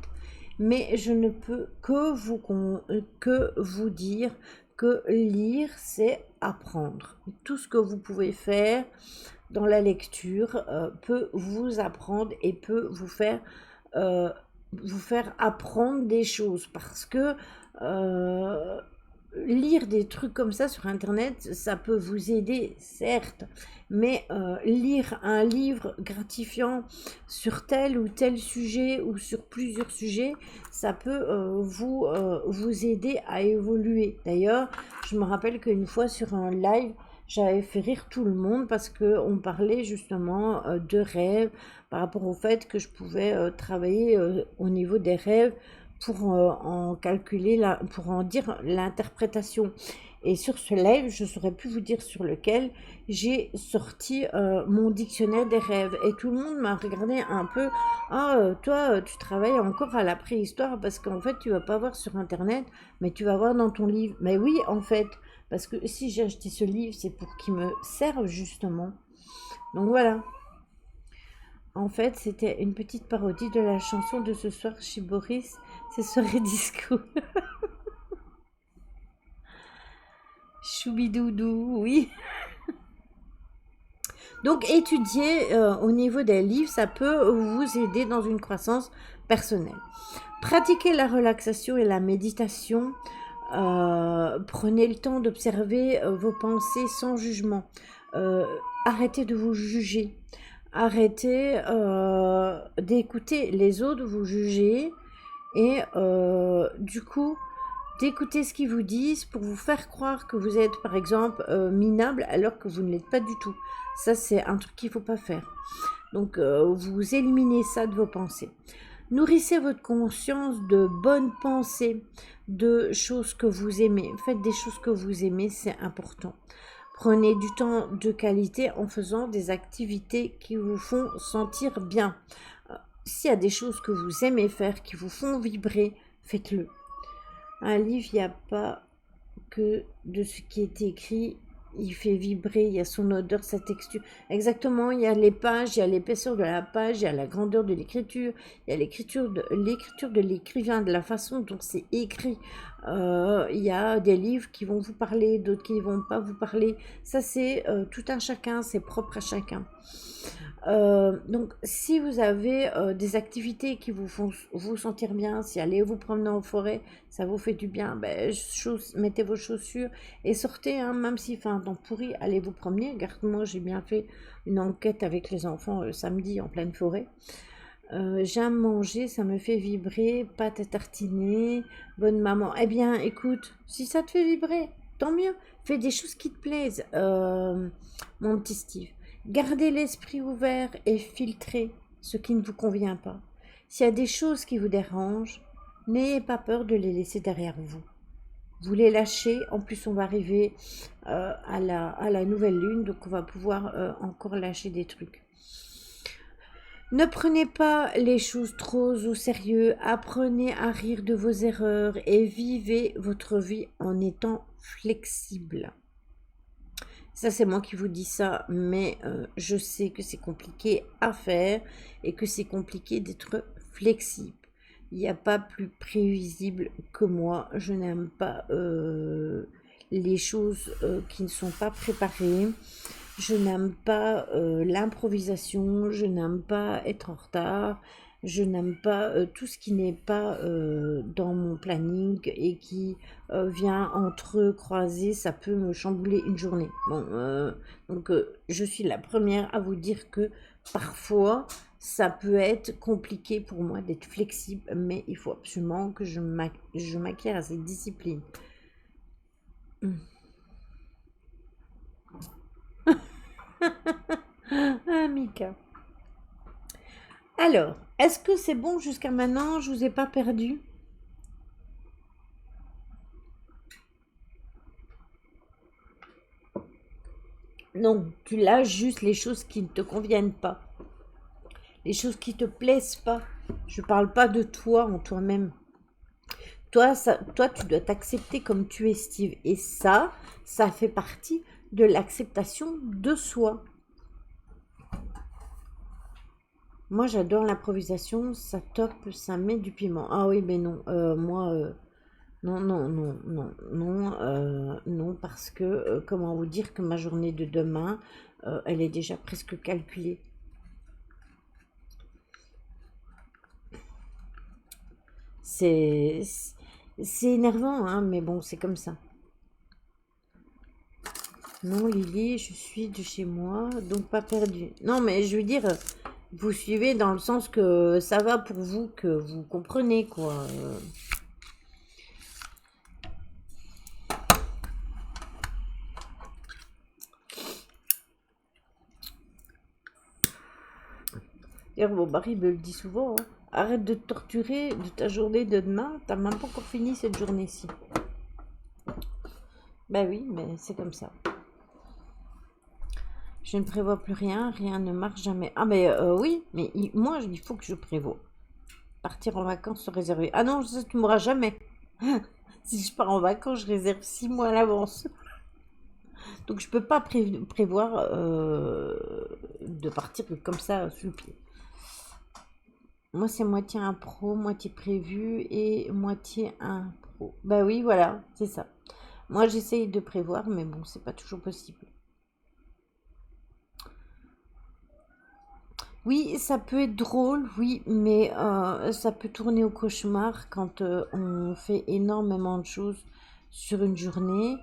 mais je ne peux que vous dire que lire, c'est apprendre. Tout ce que vous pouvez faire dans la lecture peut vous apprendre et peut euh, vous faire apprendre des choses parce que euh, lire des trucs comme ça sur internet, ça peut vous aider, certes, mais lire un livre gratifiant sur tel ou tel sujet ou sur plusieurs sujets, ça peut vous aider à évoluer. D'ailleurs, je me rappelle qu'une fois sur un live, j'avais fait rire tout le monde parce qu'on parlait justement de rêves par rapport au fait que je pouvais travailler au niveau des rêves pour en calculer, pour en dire l'interprétation. Et sur ce live, je ne saurais plus vous dire sur lequel, j'ai sorti mon dictionnaire des rêves. Et tout le monde m'a regardé un peu, ah, toi, tu travailles encore à la préhistoire parce qu'en fait, tu vas pas voir sur Internet, mais tu vas voir dans ton livre. Mais oui, en fait, parce que si j'ai acheté ce livre, c'est pour qu'il me serve justement. Donc voilà. En fait, c'était une petite parodie de la chanson de ce soir chez Boris, c'est soirée disco. Choubidoudou, oui. Donc, étudier au niveau des livres, ça peut vous aider dans une croissance personnelle. Pratiquez la relaxation et la méditation. Prenez le temps d'observer vos pensées sans jugement. Euh, Arrêtez de vous juger. Arrêtez d'écouter les autres vous juger et du coup d'écouter ce qu'ils vous disent pour vous faire croire que vous êtes par exemple minable alors que vous ne l'êtes pas du tout. Ça c'est un truc qu'il ne faut pas faire. Donc vous éliminez ça de vos pensées. Nourrissez votre conscience de bonnes pensées, de choses que vous aimez. Faites des choses que vous aimez, c'est important. Prenez du temps de qualité en faisant des activités qui vous font sentir bien. S'il y a des choses que vous aimez faire, qui vous font vibrer, faites-le. Un livre, il n'y a pas que de ce qui est écrit, il fait vibrer, il y a son odeur, sa texture. Exactement, il y a les pages, il y a l'épaisseur de la page, il y a la grandeur de l'écriture, il y a l'écriture de l'écrivain, de la façon dont c'est écrit. Il y a des livres qui vont vous parler, d'autres qui ne vont pas vous parler. Ça, c'est tout un chacun, c'est propre à chacun. Donc, si vous avez des activités qui vous font vous sentir bien, si aller vous promener en forêt, ça vous fait du bien, ben, mettez vos chaussures et sortez, hein, même s'il fait un temps pourri, allez vous promener. Regarde-moi, j'ai bien fait une enquête avec les enfants samedi en pleine forêt. J'aime manger, ça me fait vibrer, pâte à tartiner, bonne maman. Eh bien, écoute, si ça te fait vibrer, tant mieux. Fais des choses qui te plaisent, mon petit Steve. Gardez l'esprit ouvert et filtrez ce qui ne vous convient pas. S'il y a des choses qui vous dérangent, n'ayez pas peur de les laisser derrière vous. Vous les lâchez, en plus on va arriver à la nouvelle lune, donc on va pouvoir encore lâcher des trucs. Ne prenez pas les choses trop au sérieux, apprenez à rire de vos erreurs et vivez votre vie en étant flexible. Ça, c'est moi qui vous dis ça, mais je sais que c'est compliqué à faire et que c'est compliqué d'être flexible. Il n'y a pas plus prévisible que moi. Je n'aime pas les choses qui ne sont pas préparées. Je n'aime pas l'improvisation. Je n'aime pas être en retard. Je n'aime pas tout ce qui n'est pas dans mon planning et qui vient entre croiser, ça peut me chambouler une journée. Bon, donc je suis la première à vous dire que parfois ça peut être compliqué pour moi d'être flexible, mais il faut absolument que je m'acquière à cette discipline. Ah, Mika. Alors, est-ce que c'est bon jusqu'à maintenant? Je vous ai pas perdu? Non, tu lâches juste les choses qui ne te conviennent pas, les choses qui te plaisent pas. Je parle pas de toi en toi-même. Toi, tu dois t'accepter comme tu es, Steve. Et ça fait partie de l'acceptation de soi. Moi, j'adore l'improvisation, ça top, ça met du piment. Ah oui, mais non, moi, non, non, non, non, non, non, parce que, comment vous dire que ma journée de demain, elle est déjà presque calculée. C'est, c'est énervant, hein, mais bon, c'est comme ça. Non, Lily, je suis de chez moi, donc pas perdue. Non, mais je veux dire, vous suivez dans le sens que ça va pour vous, que vous comprenez, quoi. D'ailleurs, mon mari me le dit souvent, hein. Arrête de te torturer de ta journée de demain, t'as même pas encore fini cette journée-ci. Bah oui, mais c'est comme ça. Je ne prévois plus rien, rien ne marche jamais. Ah mais oui, mais moi il faut que je prévoie. Partir en vacances, se réserver. Ah non, ça tu m'auras jamais. Si je pars en vacances, je réserve 6 mois à l'avance. Donc je peux pas prévoir de partir comme ça sous le pied. Moi c'est moitié impro, moitié prévu et moitié impro. Bah oui, voilà, c'est ça. Moi j'essaye de prévoir, mais bon, c'est pas toujours possible. Oui, ça peut être drôle, oui, mais ça peut tourner au cauchemar quand on fait énormément de choses sur une journée.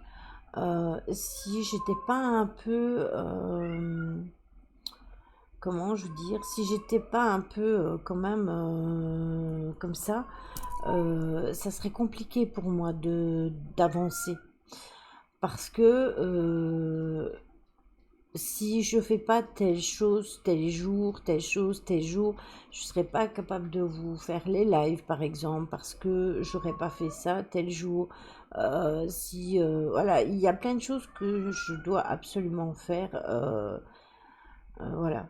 Si j'étais pas un peu, comment je veux dire, si j'étais pas un peu quand même comme ça serait compliqué pour moi de d'avancer parce que si je fais pas telle chose, tel jour, telle chose, tel jour, je serais pas capable de vous faire les lives par exemple parce que j'aurais pas fait ça tel jour. Si voilà, il y a plein de choses que je dois absolument faire. Voilà.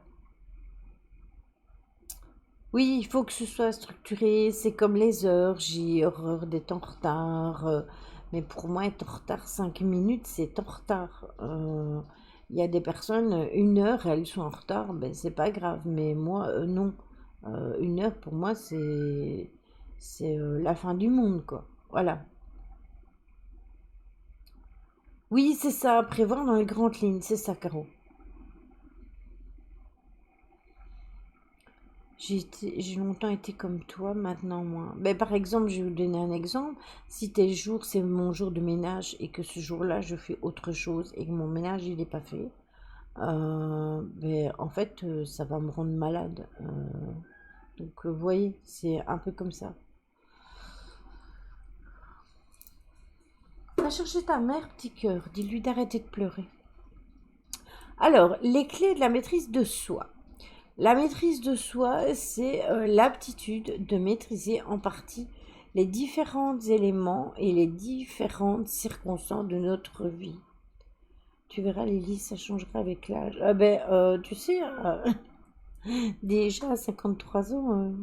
Oui, il faut que ce soit structuré. C'est comme les heures. J'ai horreur d'être en retard. Mais pour moi, être en retard 5 minutes, c'est en retard. Il y a des personnes, 1 heure, elles sont en retard. Ben, c'est pas grave. Mais moi, non. 1 heure, pour moi, c'est la fin du monde, quoi. Voilà. Oui, c'est ça. Prévoir dans les grandes lignes. C'est ça, Caro. J'ai longtemps été comme toi, maintenant moins. Ben, par exemple, je vais vous donner un exemple. Si tel jour c'est mon jour de ménage et que ce jour-là je fais autre chose et que mon ménage il n'est pas fait, ben, en fait ça va me rendre malade. Donc vous voyez, c'est un peu comme ça. Va chercher ta mère, petit cœur. Dis-lui d'arrêter de pleurer. Alors, les clés de la maîtrise de soi. La maîtrise de soi, c'est l'aptitude de maîtriser en partie les différents éléments et les différentes circonstances de notre vie. Tu verras, Lily, ça changera avec l'âge. Ah ben, tu sais, déjà à 53 ans,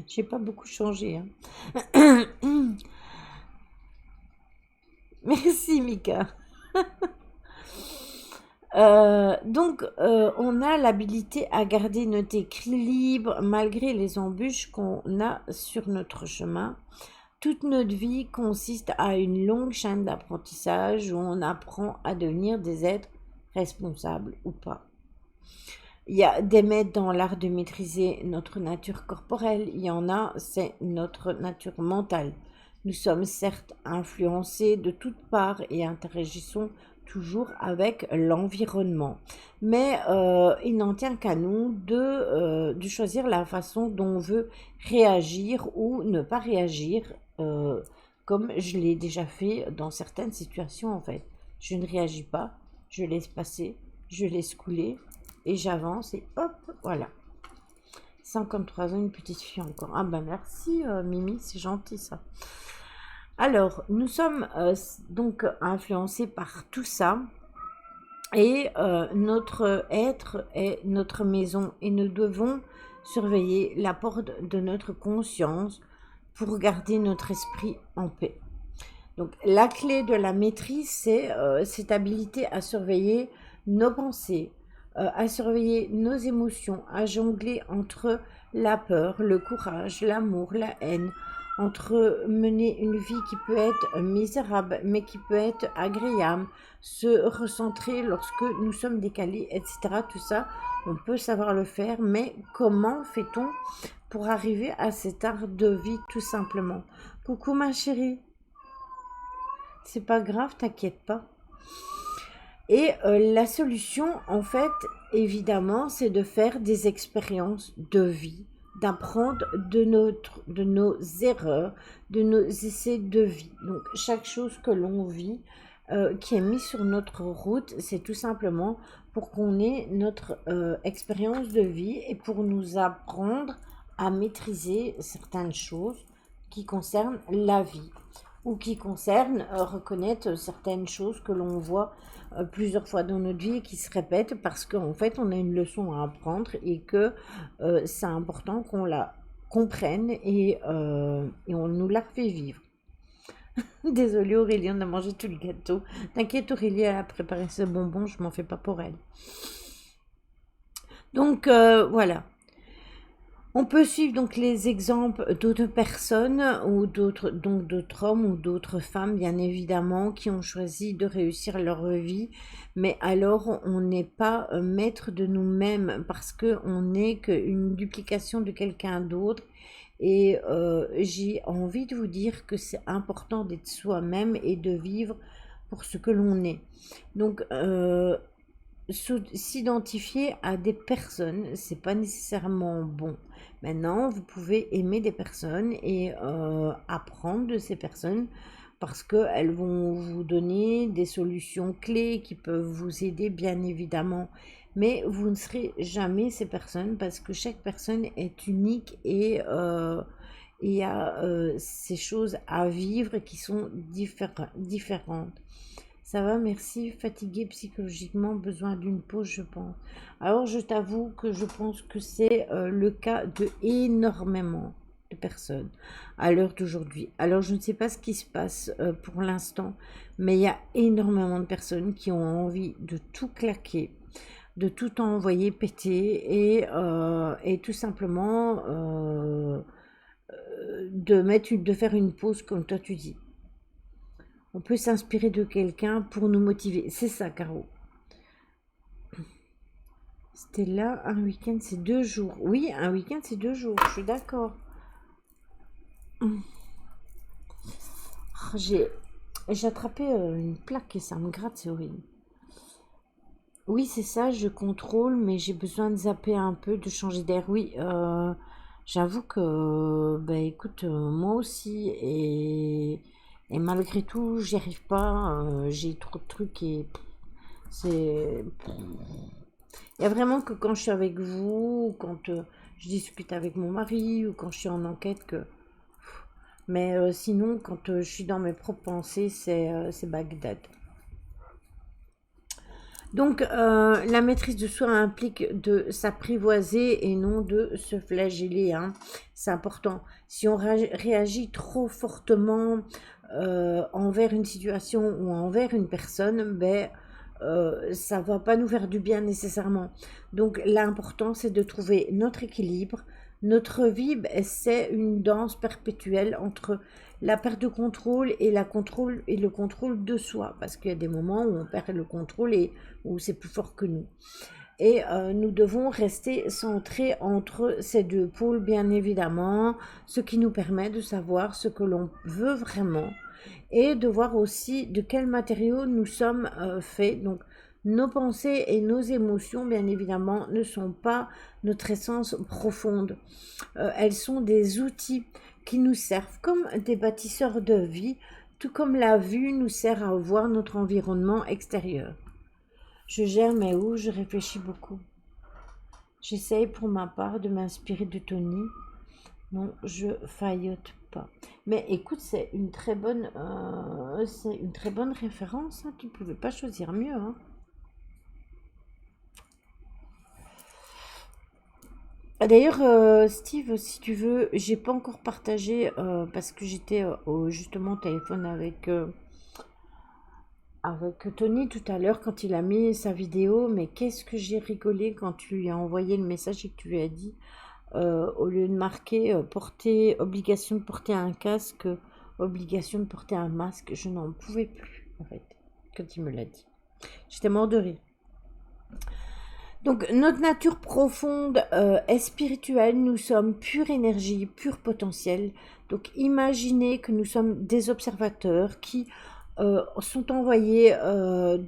j'ai pas beaucoup changé, hein. Merci, Mika. On a l'habilité à garder notre équilibre malgré les embûches qu'on a sur notre chemin. Toute notre vie consiste à une longue chaîne d'apprentissage où on apprend à devenir des êtres responsables ou pas. Il y a des maîtres dans l'art de maîtriser notre nature corporelle, il y en a, c'est notre nature mentale. Nous sommes certes influencés de toutes parts et interagissons toujours avec l'environnement. Mais il n'en tient qu'à nous de choisir la façon dont on veut réagir ou ne pas réagir, euh, comme je l'ai déjà fait dans certaines situations en fait. Je ne réagis pas, je laisse passer, je laisse couler et j'avance et hop, voilà. 53 ans, une petite fille encore. Ah ben merci Mimi, c'est gentil ça. Alors, nous sommes donc influencés par tout ça et notre être est notre maison et nous devons surveiller la porte de notre conscience pour garder notre esprit en paix. Donc, la clé de la maîtrise, c'est cette habilité à surveiller nos pensées, à surveiller nos émotions, à jongler entre la peur, le courage, l'amour, la haine, entre mener une vie qui peut être misérable, mais qui peut être agréable, se recentrer lorsque nous sommes décalés, etc. Tout ça, on peut savoir le faire, mais comment fait-on pour arriver à cet art de vie tout simplement? Coucou ma chérie. C'est pas grave, t'inquiète pas. Et la solution, en fait, évidemment, c'est de faire des expériences de vie, d'apprendre de nos erreurs, de nos essais de vie. Donc, chaque chose que l'on vit, qui est mise sur notre route, c'est tout simplement pour qu'on ait notre expérience de vie et pour nous apprendre à maîtriser certaines choses qui concernent la vie ou qui concernent reconnaître certaines choses que l'on voit plusieurs fois dans notre vie et qui se répètent parce qu'en fait on a une leçon à apprendre et que c'est important qu'on la comprenne et on nous la fait vivre. Désolée Aurélie, on a mangé tout le gâteau. T'inquiète Aurélie, elle a préparé ce bonbon, je m'en fais pas pour elle. Donc voilà. On peut suivre donc les exemples d'autres personnes ou d'autres hommes ou d'autres femmes, bien évidemment, qui ont choisi de réussir leur vie. Mais alors, on n'est pas maître de nous-mêmes parce qu'on n'est qu'une duplication de quelqu'un d'autre. Et j'ai envie de vous dire que c'est important d'être soi-même et de vivre pour ce que l'on est. Donc, s'identifier à des personnes, c'est pas nécessairement bon. Maintenant, vous pouvez aimer des personnes et apprendre de ces personnes parce qu'elles vont vous donner des solutions clés qui peuvent vous aider, bien évidemment. Mais vous ne serez jamais ces personnes parce que chaque personne est unique et a ces choses à vivre qui sont différentes. Ça va, merci. Fatiguée psychologiquement, besoin d'une pause, je pense. Alors, je t'avoue que je pense que c'est le cas de énormément de personnes à l'heure d'aujourd'hui. Alors, je ne sais pas ce qui se passe pour l'instant, mais il y a énormément de personnes qui ont envie de tout claquer, de tout envoyer péter et tout simplement de faire une pause comme toi tu dis. On peut s'inspirer de quelqu'un pour nous motiver. C'est ça, Caro. C'était là, un week-end, c'est 2 jours. Oui, un week-end, c'est 2 jours. Je suis d'accord. J'ai attrapé une plaque et ça me gratte, c'est horrible. Oui, c'est ça, je contrôle, mais j'ai besoin de zapper un peu, de changer d'air. Oui, j'avoue que, bah écoute, moi aussi, et malgré tout, j'y arrive pas. J'ai trop de trucs et c'est. Il y a vraiment que quand je suis avec vous, ou quand je discute avec mon mari, ou quand je suis en enquête, que. Mais sinon, quand je suis dans mes propres pensées, c'est Bagdad. Donc, la maîtrise de soi implique de s'apprivoiser et non de se flageller, hein. C'est important. Si on réagit trop fortement envers une situation ou envers une personne, ben, ça va pas nous faire du bien nécessairement. Donc l'important, c'est de trouver notre équilibre. Notre vie, ben, c'est une danse perpétuelle entre la perte de contrôle et le contrôle de soi. Parce qu'il y a des moments où on perd le contrôle et où c'est plus fort que nous. Et nous devons rester centrés entre ces deux pôles, bien évidemment, ce qui nous permet de savoir ce que l'on veut vraiment et de voir aussi de quels matériaux nous sommes faits. Donc, nos pensées et nos émotions, bien évidemment, ne sont pas notre essence profonde. Elles sont des outils qui nous servent comme des bâtisseurs de vie, tout comme la vue nous sert à voir notre environnement extérieur. Je gère mes où, je réfléchis beaucoup. J'essaye pour ma part de m'inspirer de Tony. Non, je faillote pas. Mais écoute, c'est une très bonne référence. Hein. Tu ne pouvais pas choisir mieux. Hein. D'ailleurs, Steve, si tu veux, j'ai pas encore partagé parce que j'étais justement au téléphone avec Tony tout à l'heure quand il a mis sa vidéo. Mais qu'est-ce que j'ai rigolé quand tu lui as envoyé le message et que tu lui as dit au lieu de marquer obligation de porter un casque, obligation de porter un masque, je n'en pouvais plus en fait quand il me l'a dit. J'étais mort de rire. Donc notre nature profonde est spirituelle, nous sommes pure énergie, pur potentiel. Donc imaginez que nous sommes des observateurs qui sont envoyés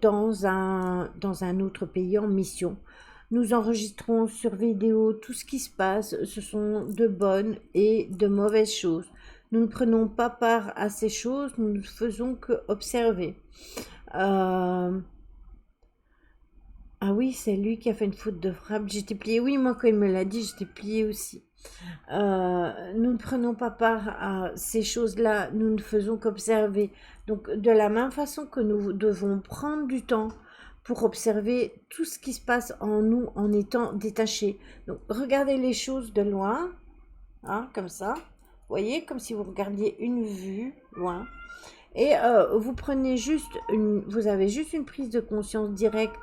dans un autre pays en mission. Nous enregistrons sur vidéo tout ce qui se passe. Ce sont de bonnes et de mauvaises choses. Nous ne prenons pas part à ces choses, nous ne faisons que observer. Ah oui, c'est lui qui a fait une faute de frappe. J'étais pliée. Oui, moi, quand il me l'a dit, j'étais pliée aussi. Nous ne prenons pas part à ces choses-là, nous ne faisons qu'observer. Donc, de la même façon que nous devons prendre du temps pour observer tout ce qui se passe en nous en étant détachés. Donc, regardez les choses de loin, hein, comme ça. Vous voyez, comme si vous regardiez une vue loin. Et vous avez juste une prise de conscience directe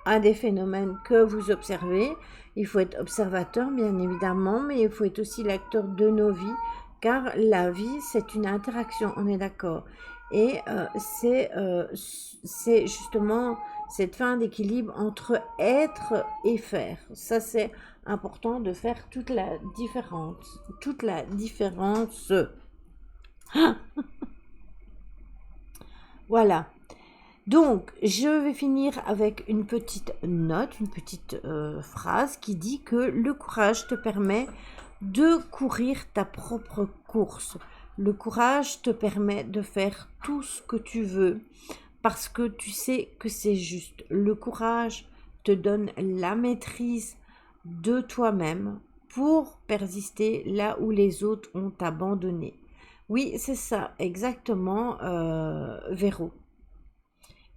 à des phénomènes que vous observez. Il faut être observateur, bien évidemment, mais il faut être aussi l'acteur de nos vies, car la vie, c'est une interaction, on est d'accord. Et c'est justement cette fin d'équilibre entre être et faire. Ça, c'est important de faire toute la différence. Toute la différence. Voilà. Donc, je vais finir avec une petite note, une petite phrase qui dit que le courage te permet de courir ta propre course. Le courage te permet de faire tout ce que tu veux parce que tu sais que c'est juste. Le courage te donne la maîtrise de toi-même pour persister là où les autres ont abandonné. Oui, c'est ça, exactement, Véro.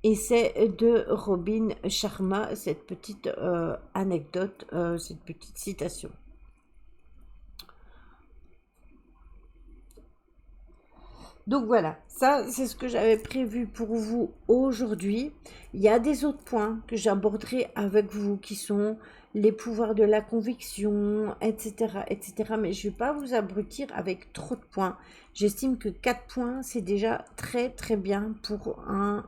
Et c'est de Robin Sharma, cette petite anecdote, cette petite citation. Donc voilà, ça c'est ce que j'avais prévu pour vous aujourd'hui. Il y a des autres points que j'aborderai avec vous qui sont les pouvoirs de la conviction, etc. etc. Mais je ne vais pas vous abrutir avec trop de points. J'estime que 4 points, c'est déjà très très bien pour un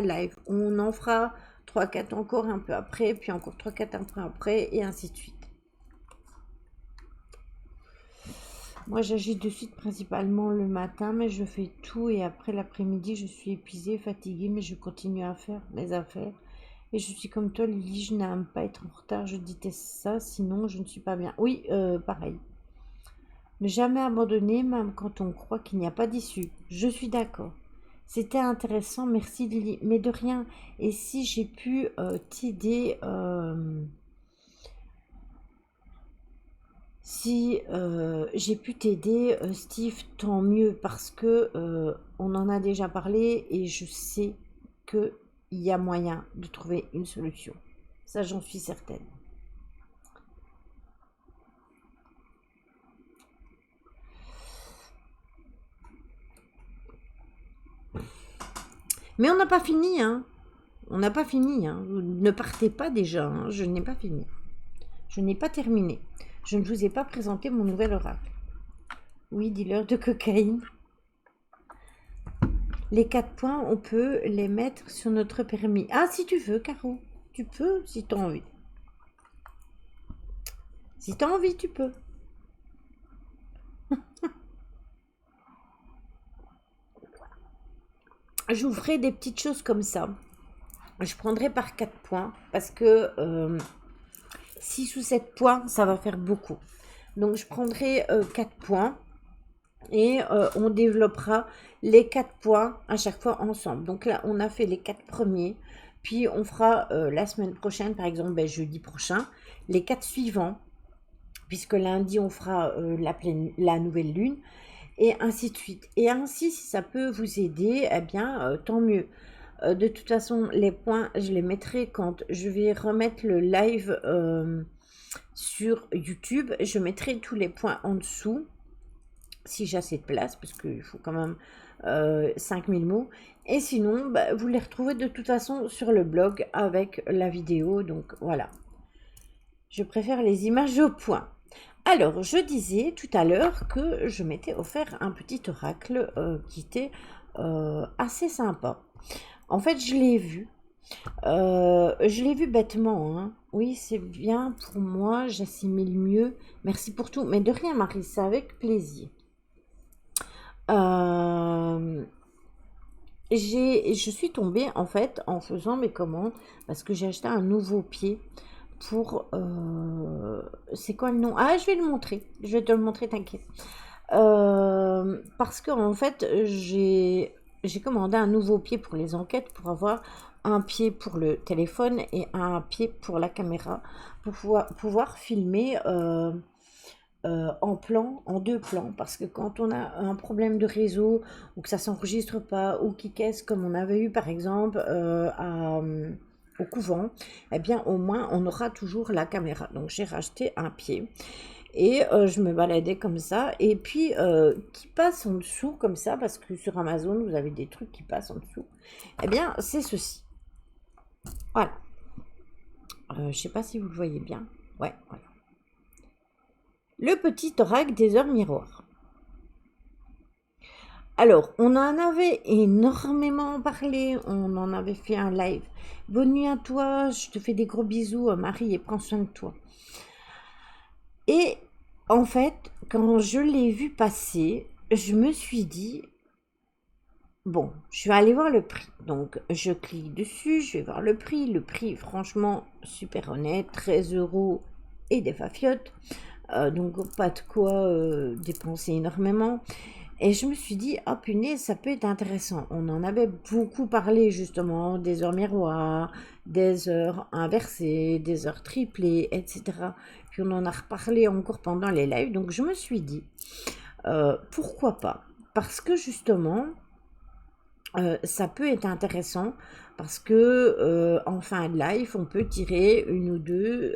live. On en fera 3-4 encore un peu après, puis encore 3-4 un peu après, et ainsi de suite. Moi, j'agis de suite principalement le matin, mais je fais tout et après l'après-midi, je suis épuisée, fatiguée, mais je continue à faire mes affaires. Et je suis comme toi, Lily, je n'aime pas être en retard, je déteste ça, sinon je ne suis pas bien. Oui, pareil. Ne jamais abandonner, même quand on croit qu'il n'y a pas d'issue. Je suis d'accord. C'était intéressant, merci Lily, mais de rien. Et si j'ai pu t'aider... Si j'ai pu t'aider, Steve, tant mieux parce que on en a déjà parlé et je sais qu'il y a moyen de trouver une solution. Ça, j'en suis certaine. Mais on n'a pas fini, hein. On n'a pas fini, hein. Vous ne partez pas déjà, hein. Je n'ai pas fini. Je n'ai pas terminé. Je ne vous ai pas présenté mon nouvel oracle. Oui, dealer de cocaïne. Les 4 points, on peut les mettre sur notre permis. Ah, si tu veux, Caro. Tu peux, si tu as envie. Si tu as envie, tu peux. Je vous ferai des petites choses comme ça. Je prendrai par 4 points parce que 6 ou 7 points, ça va faire beaucoup. Donc, je prendrai 4 points et on développera les 4 points à chaque fois ensemble. Donc là, on a fait les 4 premiers. Puis, on fera la semaine prochaine, par exemple, ben, jeudi prochain, les 4 suivants. Puisque lundi, on fera la nouvelle lune. Et ainsi de suite. Et ainsi, si ça peut vous aider, eh bien, tant mieux. De toute façon, les points, je les mettrai quand je vais remettre le live sur YouTube. Je mettrai tous les points en dessous, si j'ai assez de place, parce qu'il faut quand même 5000 mots. Et sinon, bah, vous les retrouvez de toute façon sur le blog avec la vidéo. Donc voilà. Je préfère les images au point. Alors, je disais tout à l'heure que je m'étais offert un petit oracle qui était assez sympa. En fait, je l'ai vu. Je l'ai vu bêtement, hein. Oui, c'est bien pour moi, j'assimile mieux. Merci pour tout. Mais de rien, Marie, c'est avec plaisir. Je suis tombée, en fait, en faisant mes commandes, parce que j'ai acheté un nouveau pied pour... c'est quoi le nom? Ah, je vais le montrer. Je vais te le montrer, t'inquiète. Parce que en fait, j'ai commandé un nouveau pied pour les enquêtes, pour avoir un pied pour le téléphone et un pied pour la caméra, pour pouvoir filmer en 2 plans, parce que quand on a un problème de réseau, ou que ça s'enregistre pas, ou qui caisse, comme on avait eu par exemple au couvent, eh bien au moins on aura toujours la caméra. Donc j'ai racheté un pied. Et je me baladais comme ça, et puis qui passe en dessous comme ça, parce que sur Amazon, vous avez des trucs qui passent en dessous. Eh bien, c'est ceci. Voilà. Je sais pas si vous le voyez bien. Ouais, voilà. Le petit oracle des heures miroirs. Alors, on en avait énormément parlé, on en avait fait un live. Bonne nuit à toi, je te fais des gros bisous, Marie, et prends soin de toi. Et en fait, quand je l'ai vu passer, je me suis dit, bon, je vais aller voir le prix. Donc, je clique dessus, je vais voir le prix. Le prix, franchement, super honnête, 13 € et des fafiottes. Donc, pas de quoi dépenser énormément. Et je me suis dit, oh punaise, ça peut être intéressant. On en avait beaucoup parlé justement, des heures miroirs, des heures inversées, des heures triplées, etc. Puis on en a reparlé encore pendant les lives. Donc je me suis dit, pourquoi pas? Parce que justement, ça peut être intéressant, parce que en fin de live, on peut tirer une ou deux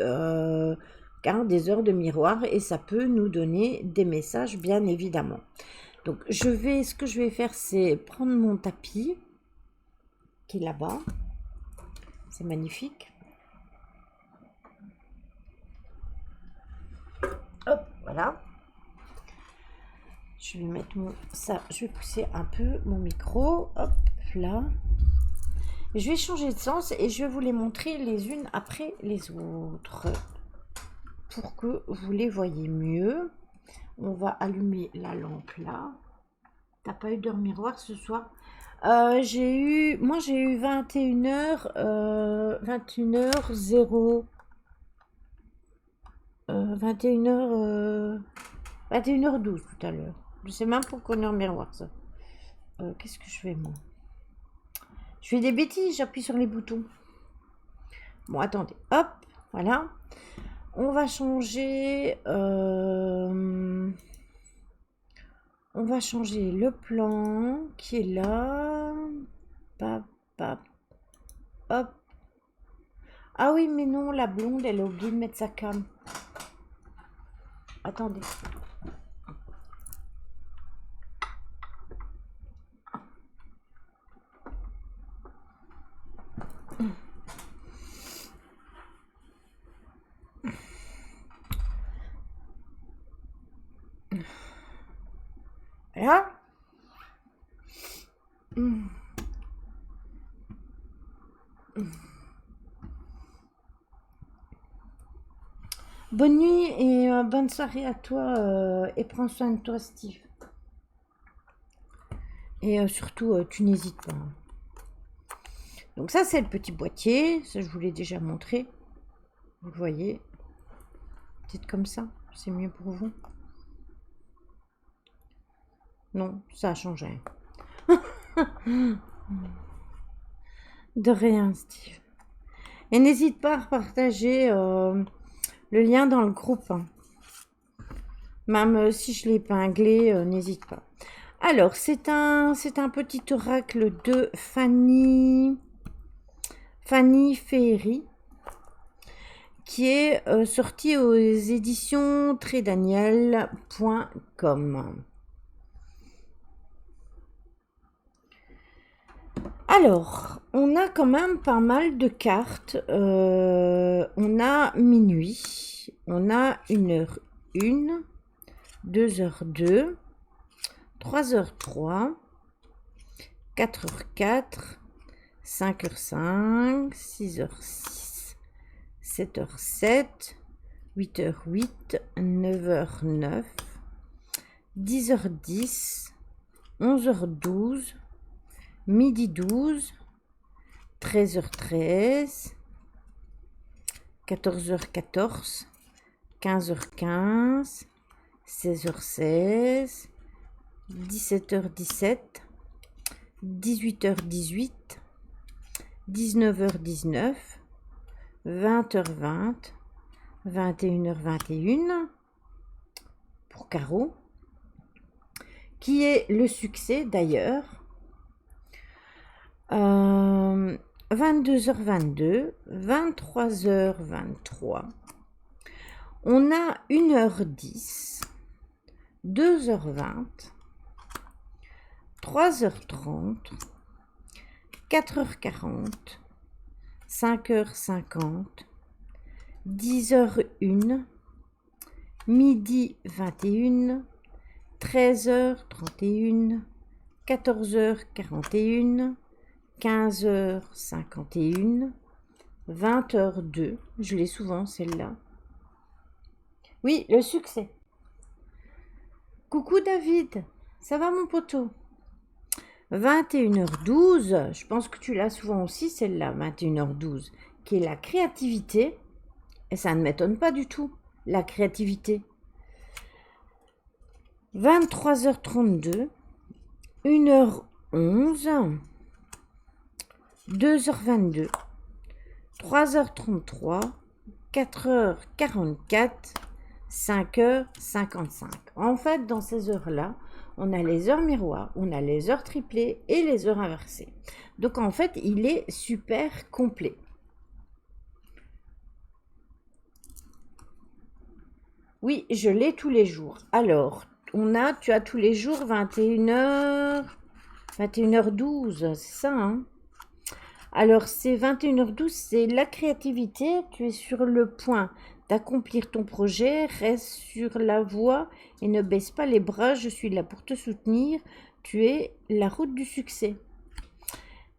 des heures de miroir, et ça peut nous donner des messages, bien évidemment. Donc, ce que je vais faire, c'est prendre mon tapis, qui est là-bas. C'est magnifique. Hop, voilà. Je vais mettre je vais pousser un peu mon micro. Hop, là. Je vais changer de sens et je vais vous les montrer les unes après les autres, pour que vous les voyez mieux. On va allumer la lampe là. T'as pas eu d'heure miroir ce soir? Moi j'ai eu 21h, 21h0, 21h, 21h12 tout à l'heure. Je sais même pas qu'on heure miroir ça. Qu'est-ce que je fais moi? Je fais des bêtises, j'appuie sur les boutons. Bon, attendez, hop, voilà. On va changer... on va changer le plan qui est là. Pap, pap. Hop. Ah oui, mais non, la blonde, elle a oublié de mettre sa cam. Attendez. Voilà. Mmh. Bonne nuit et bonne soirée à toi et prends soin de toi, Steve. Et surtout, tu n'hésites pas. Donc ça, c'est le petit boîtier. Ça, je vous l'ai déjà montré. Vous le voyez. Peut-être comme ça. C'est mieux pour vous. Non, ça a changé. De rien, Steve. Et n'hésite pas à partager le lien dans le groupe. Même si je l'ai épinglé, n'hésite pas. Alors, c'est un petit oracle de Fanny Ferry qui est sorti aux éditions tredaniel.com. Alors, on a quand même pas mal de cartes. On a minuit, on a 1h01, 2h02, 3h03, 4h04, 5h05, 6h06, 7h07, 8h08, 9h09, 10h10, 11h12, midi 12, 13h13, 14h14, 15h15, 16h16, 17h17, 18h18, 19h19, 20h20, 21h21 pour Caro, qui est le succès d'ailleurs. 22h22, 23h23, on a 1h10, 2h20, 3h30, 4h40, 5h50, 10h01, midi 21, 13h31, 14h41, 15h51, 20h02, je l'ai souvent celle-là. Oui, le succès. Coucou David, ça va mon poteau? 21h12, je pense que tu l'as souvent aussi celle-là, 21h12, qui est la créativité. Et ça ne m'étonne pas du tout, la créativité. 23h32, 1h11, 2h22, 3h33, 4h44, 5h55. En fait, dans ces heures-là, on a les heures miroirs, on a les heures triplées et les heures inversées. Donc en fait, il est super complet. Oui, je l'ai tous les jours. Alors, tu as tous les jours 21h, 21h12, c'est ça, hein? Alors, c'est 21h12, c'est la créativité. Tu es sur le point d'accomplir ton projet. Reste sur la voie et ne baisse pas les bras. Je suis là pour te soutenir. Tu es la route du succès.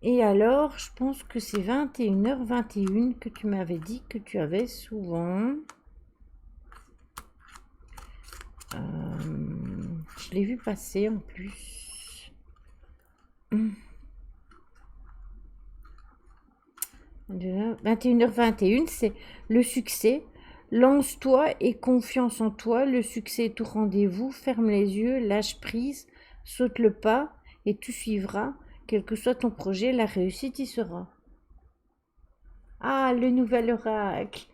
Et alors, je pense que c'est 21h21 que tu m'avais dit que tu avais souvent. Je l'ai vu passer en plus. 21h21, c'est le succès. Lance-toi et confiance en toi. Le succès est au rendez-vous. Ferme les yeux, lâche prise, saute le pas et tu suivras. Quel que soit ton projet, la réussite y sera. Ah, le nouvel oracle.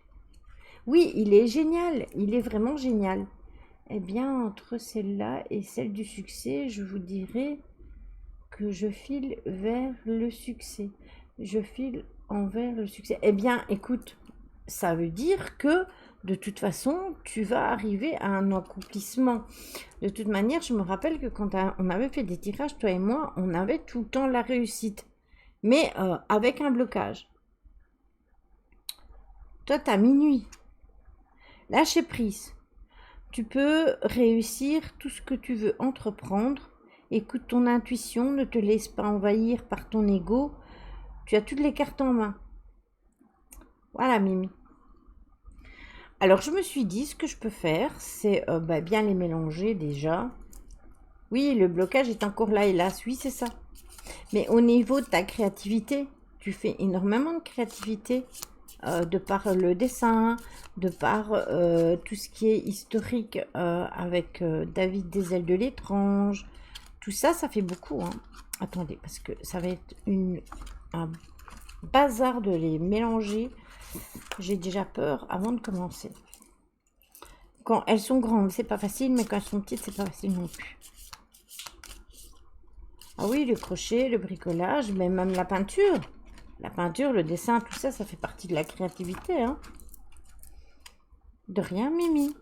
Oui, il est génial. Il est vraiment génial. Eh bien, entre celle-là et celle du succès, je vous dirais que je file vers le succès. Je file envers le succès. Eh bien, écoute, ça veut dire que de toute façon, tu vas arriver à un accomplissement. De toute manière, je me rappelle que quand on avait fait des tirages, toi et moi, on avait tout le temps la réussite, mais avec un blocage. Toi, tu as minuit. Lâcher prise. Tu peux réussir tout ce que tu veux entreprendre. Écoute ton intuition, ne te laisse pas envahir par ton ego. Tu as toutes les cartes en main. Voilà, Mimi. Alors, je me suis dit, ce que je peux faire, c'est bien les mélanger déjà. Oui, le blocage est encore là, hélas. Oui, c'est ça. Mais au niveau de ta créativité, tu fais énormément de créativité. De par le dessin, de par tout ce qui est historique avec David des ailes de l'étrange. Tout ça, ça fait beaucoup. Hein. Attendez, parce que ça va être un bazar de les mélanger. J'ai déjà peur avant de commencer. Quand elles sont grandes, c'est pas facile, mais quand elles sont petites, c'est pas facile non plus. Ah oui, le crochet, le bricolage, mais même la peinture. La peinture, le dessin, tout ça, ça fait partie de la créativité. Hein. De rien, Mimi.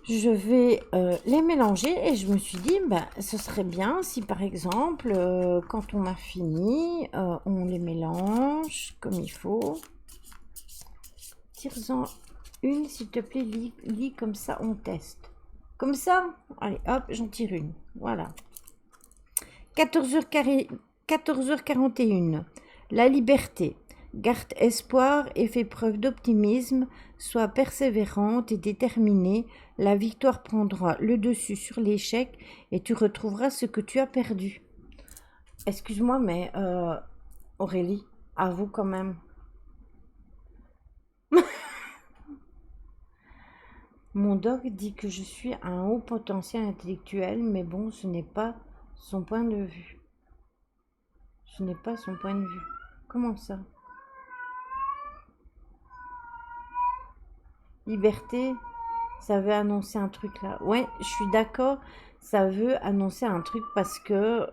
Je vais les mélanger et je me suis dit, ce serait bien si par exemple, quand on a fini, on les mélange comme il faut. Tire-en une, s'il te plaît, lis comme ça, on teste. Comme ça, allez, hop, j'en tire une. Voilà. 14h41. La liberté. Garde espoir et fais preuve d'optimisme. Sois persévérante et déterminée. La victoire prendra le dessus sur l'échec et tu retrouveras ce que tu as perdu. Excuse-moi, mais Aurélie, avoue quand même. Mon dog dit que je suis à un haut potentiel intellectuel, mais bon, ce n'est pas son point de vue. Ce n'est pas son point de vue. Comment ça? Liberté, ça veut annoncer un truc là. Ouais, je suis d'accord, ça veut annoncer un truc parce que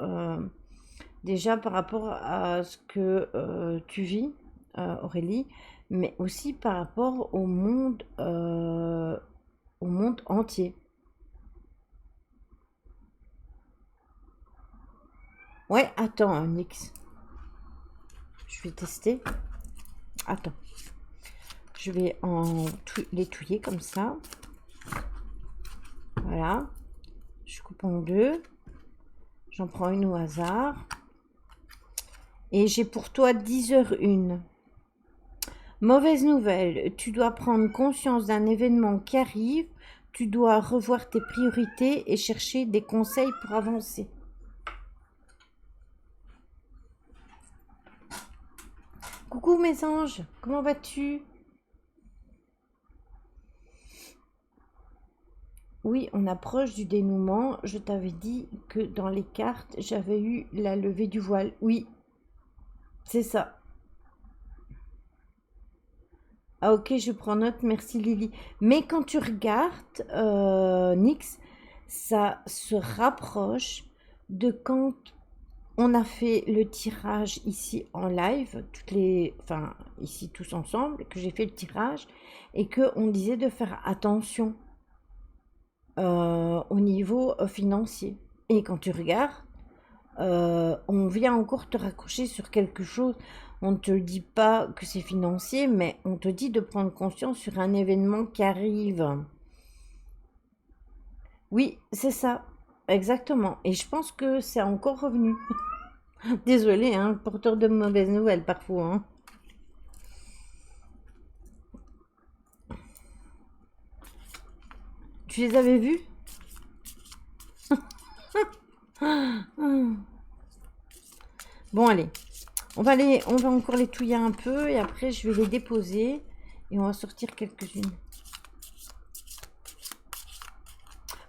déjà par rapport à ce que tu vis, Aurélie, mais aussi par rapport au monde entier. Ouais, attends, Nix. Je vais tester. Attends. Je vais les touiller comme ça. Voilà. Je coupe en deux. J'en prends une au hasard. Et j'ai pour toi 10h01. Mauvaise nouvelle, tu dois prendre conscience d'un événement qui arrive. Tu dois revoir tes priorités et chercher des conseils pour avancer. Coucou mes anges, comment vas-tu? Oui, on approche du dénouement. Je t'avais dit que dans les cartes, j'avais eu la levée du voile. Oui, c'est ça. Ah ok, je prends note, merci Lily. Mais quand tu regardes, Nix, ça se rapproche de quand on a fait le tirage ici en live, enfin ici tous ensemble, que j'ai fait le tirage et que on disait de faire attention au niveau financier. Et quand tu regardes, on vient encore te raccrocher sur quelque chose. On ne te le dit pas que c'est financier, mais on te dit de prendre conscience sur un événement qui arrive. Oui, c'est ça, exactement. Et je pense que c'est encore revenu. Désolée, hein, porteur de mauvaises nouvelles parfois. Hein. Tu les avais vus? Bon, allez. On va encore les touiller un peu et après je vais les déposer et on va sortir quelques-unes.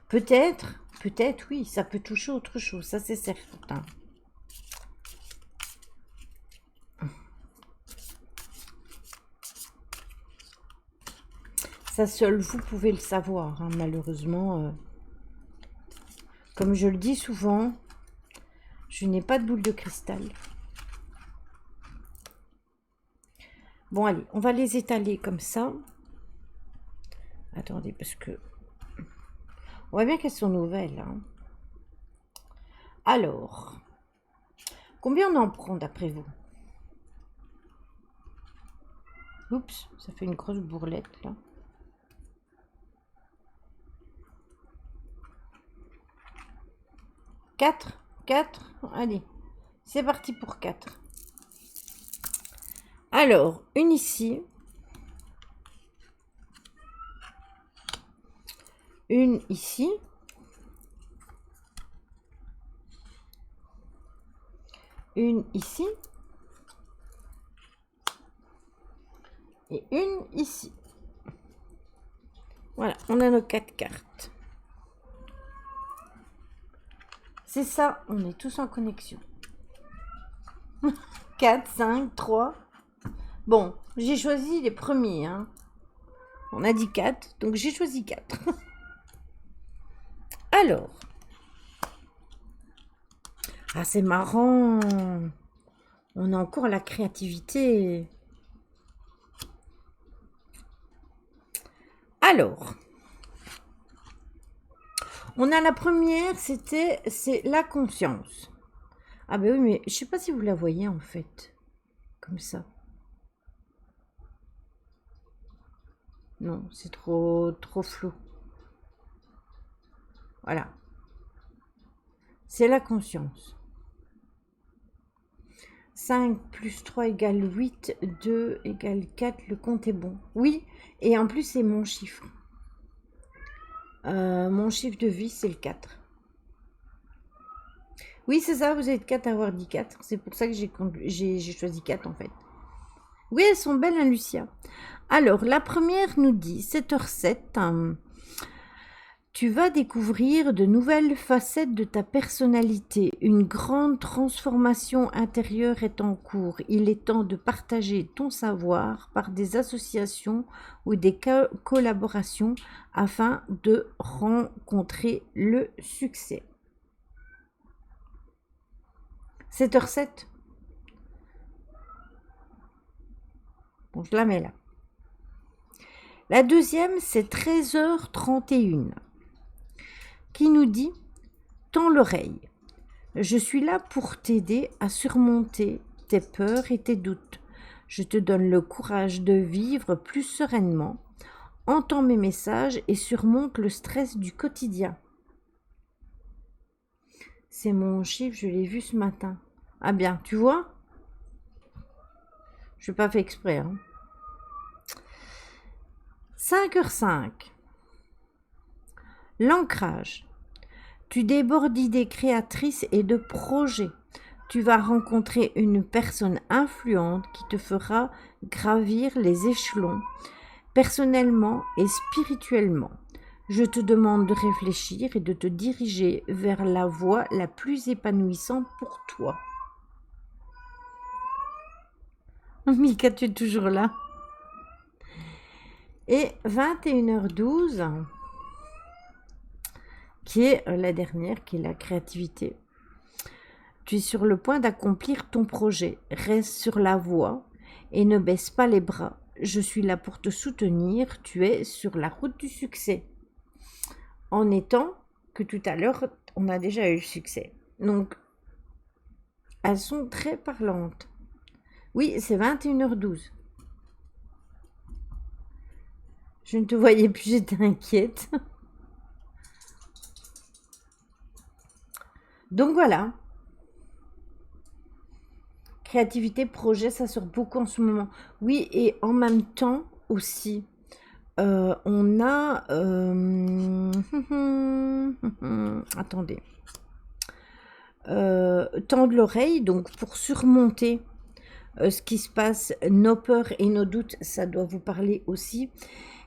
Peut-être, oui, ça peut toucher autre chose, ça c'est certain. Ça seul vous pouvez le savoir, hein, malheureusement. Comme je le dis souvent, je n'ai pas de boule de cristal. Bon, allez, on va les étaler comme ça. Attendez, parce que... On voit bien qu'elles sont nouvelles. Hein. Alors, combien on en prend d'après vous? Oups, ça fait une grosse bourrelette, là. 4, 4, allez, c'est parti pour 4. Alors, une ici. Une ici. Une ici. Et une ici. Voilà, on a nos 4 cartes. C'est ça, on est tous en connexion. 4, 5, 3. Bon, j'ai choisi les premiers. Hein. On a dit 4, donc j'ai choisi 4. Alors. Ah, c'est marrant. On a encore la créativité. Alors. On a la première, c'est la conscience. Ah ben oui, mais je sais pas si vous la voyez en fait. Comme ça. Non, c'est trop flou. Voilà. C'est la conscience. 5 plus 3 égale 8, 2 égale 4, le compte est bon. Oui, et en plus c'est mon chiffre. Mon chiffre de vie, c'est le 4. Oui, c'est ça, vous êtes 4 à avoir dit 4. C'est pour ça que j'ai choisi 4 en fait. Oui, elles sont belles, hein, Lucia. Alors, la première nous dit 7h07. Tu vas découvrir de nouvelles facettes de ta personnalité. Une grande transformation intérieure est en cours. Il est temps de partager ton savoir par des associations ou des collaborations afin de rencontrer le succès. 7h07. Bon, je la mets là. La deuxième, c'est 13h31. Qui nous dit « Tends l'oreille. Je suis là pour t'aider à surmonter tes peurs et tes doutes. Je te donne le courage de vivre plus sereinement. Entends mes messages et surmonte le stress du quotidien. » C'est mon chiffre, je l'ai vu ce matin. Ah bien, tu vois? Je n'ai pas fait exprès. Hein. 5h05. L'ancrage. Tu débordes d'idées créatrices et de projets. Tu vas rencontrer une personne influente qui te fera gravir les échelons, personnellement et spirituellement. Je te demande de réfléchir et de te diriger vers la voie la plus épanouissante pour toi. Mika, tu es toujours là. Et 21h12, qui est la dernière, qui est la créativité. Tu es sur le point d'accomplir ton projet. Reste sur la voie et ne baisse pas les bras. Je suis là pour te soutenir. Tu es sur la route du succès. En étant que tout à l'heure, on a déjà eu le succès. Donc, elles sont très parlantes. Oui, c'est 21h12. Je ne te voyais plus, j'étais inquiète. Donc voilà. Créativité, projet, ça sort beaucoup en ce moment. Oui, et en même temps aussi, on a... attendez. Tendre l'oreille, donc pour surmonter ce qui se passe, nos peurs et nos doutes, ça doit vous parler aussi.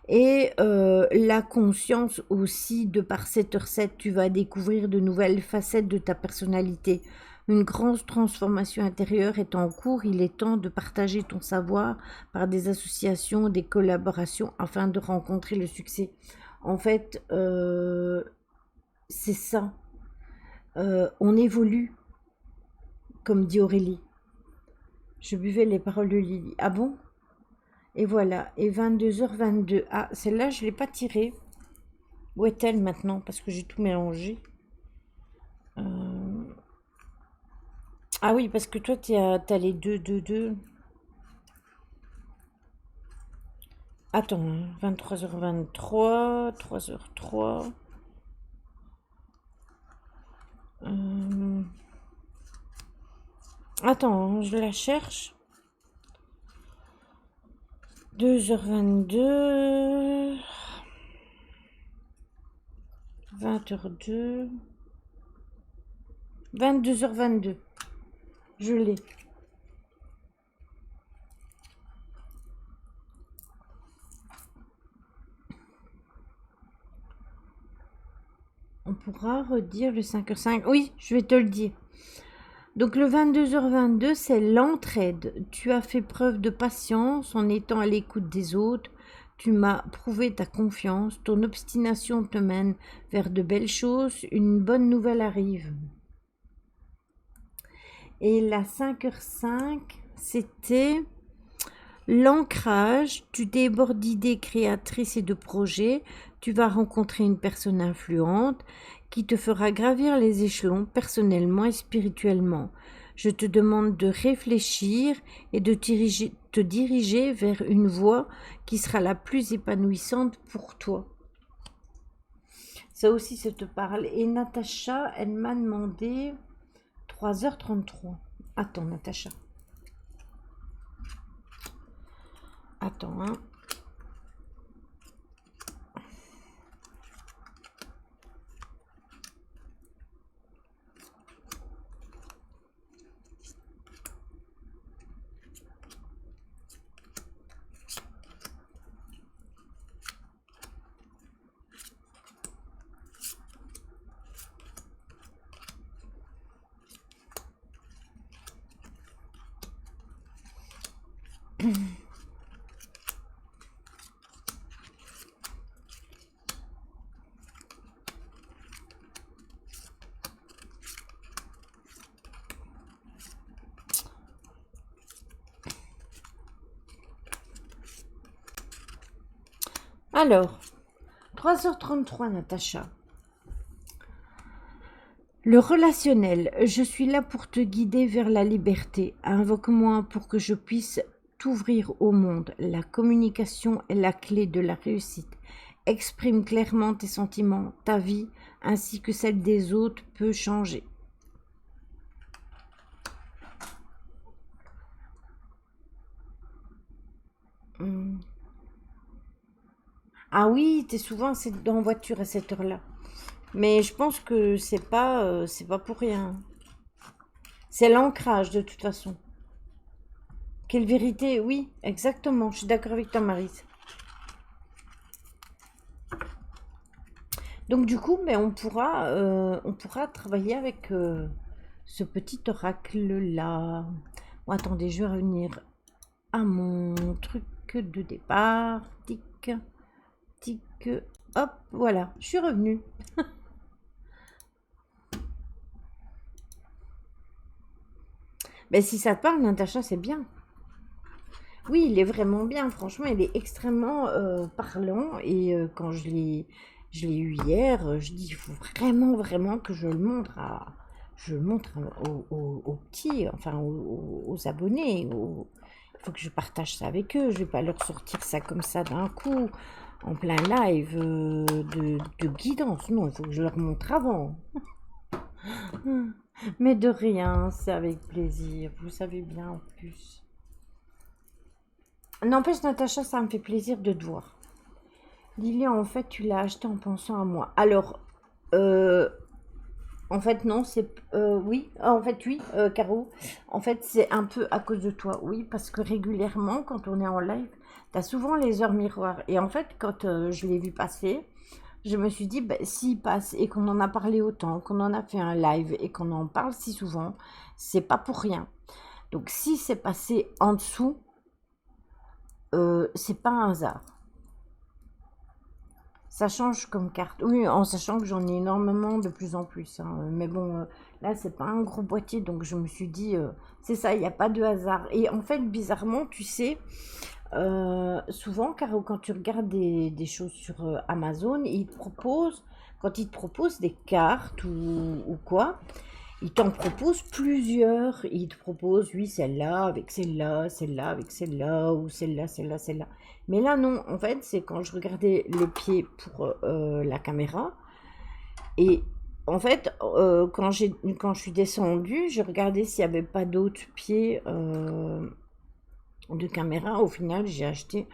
Et la conscience aussi, de par 7h07, tu vas découvrir de nouvelles facettes de ta personnalité. Une grande transformation intérieure est en cours. Il est temps de partager ton savoir par des associations, des collaborations, afin de rencontrer le succès. En fait, c'est ça. On évolue, comme dit Aurélie. Je buvais les paroles de Lily. Ah bon? Et voilà, et 22h22. Ah, celle-là, je ne l'ai pas tirée. Où est-elle maintenant? Parce que j'ai tout mélangé. Ah oui, parce que toi, t'as les 2. Attends, 23h23, 3h03. Attends, je la cherche. 2h22. 20h02. 22h22. Je l'ai. On pourra redire le 5h05. Oui, je vais te le dire. Donc le 22h22, c'est l'entraide. Tu as fait preuve de patience en étant à l'écoute des autres. Tu m'as prouvé ta confiance. Ton obstination te mène vers de belles choses. Une bonne nouvelle arrive. Et la 5h05, c'était l'ancrage. Tu débordes d'idées créatrices et de projets. Tu vas rencontrer une personne influente qui te fera gravir les échelons personnellement et spirituellement. Je te demande de réfléchir et de te diriger vers une voie qui sera la plus épanouissante pour toi. Ça aussi, ça te parle. Et Natacha, elle m'a demandé 3h33. Attends, Natacha. Attends, hein. Alors, 3h33, Natacha. Le relationnel, je suis là pour te guider vers la liberté. Invoque-moi pour que je puisse t'ouvrir au monde. La communication est la clé de la réussite. Exprime clairement tes sentiments, ta vie, ainsi que celle des autres peut changer. Ah oui, t'es souvent en voiture à cette heure-là. Mais je pense que c'est pas pour rien. C'est l'ancrage de toute façon. Quelle vérité? Oui, exactement. Je suis d'accord avec toi, Marise. Donc du coup, mais on pourra travailler avec ce petit oracle-là. Bon, attendez, je vais revenir à mon truc de départ. Tic, tic, hop, voilà, je suis revenue. Ben, si ça te parle, Natacha, c'est bien. Oui, il est vraiment bien. Franchement, il est extrêmement parlant. Et quand je l'ai eu hier, je dis, il faut vraiment, vraiment que je le montre aux petits, enfin aux abonnés. Il faut que je partage ça avec eux. Je vais pas leur sortir ça comme ça d'un coup, en plein live de guidance. Non, il faut que je leur montre avant. Mais de rien, c'est avec plaisir. Vous savez bien en plus. N'empêche, Natacha, ça me fait plaisir de te voir. Lilian, en fait, tu l'as acheté en pensant à moi. Alors, euh, en fait, non, c'est... oui, en fait, oui, Caro. En fait, c'est un peu à cause de toi, oui, parce que régulièrement, quand on est en live, tu as souvent les heures miroirs. Et en fait, quand je l'ai vu passer, je me suis dit, bah, s'il passe et qu'on en a parlé autant, qu'on en a fait un live et qu'on en parle si souvent, c'est pas pour rien. Donc, si c'est passé en dessous, c'est pas un hasard. Ça change comme carte. Oui, en sachant que j'en ai énormément de plus en plus, hein. Mais bon, là, c'est pas un gros boîtier, donc je me suis dit, c'est ça, il n'y a pas de hasard. Et en fait, bizarrement, tu sais, souvent, car quand tu regardes des choses sur Amazon, quand ils te proposent des cartes ou quoi, ils t'en proposent plusieurs. Ils te proposent, oui, celle-là, avec celle-là, celle-là, avec celle-là, ou celle-là, celle-là, celle-là. Mais là, non, en fait, c'est quand je regardais le pied pour la caméra, et en fait, quand je suis descendue, je regardais s'il n'y avait pas d'autres pieds de caméra. Au final, j'ai acheté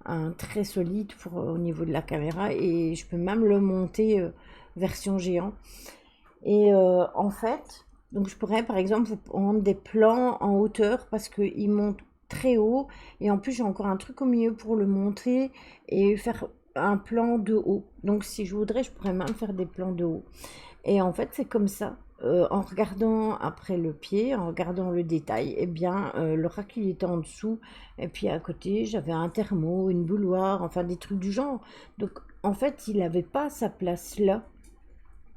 un très solide au niveau de la caméra et je peux même le monter version géant. Et en fait, donc je pourrais par exemple vous prendre des plans en hauteur parce qu'il monte très haut et en plus j'ai encore un truc au milieu pour le monter et faire un plan de haut. Donc si je voudrais, je pourrais même faire des plans de haut. Et en fait, c'est comme ça. En regardant après le pied, en regardant le détail, eh bien, le rack il était en dessous, et puis à côté, j'avais un thermo, une bouilloire, enfin des trucs du genre. Donc, en fait, il n'avait pas sa place là.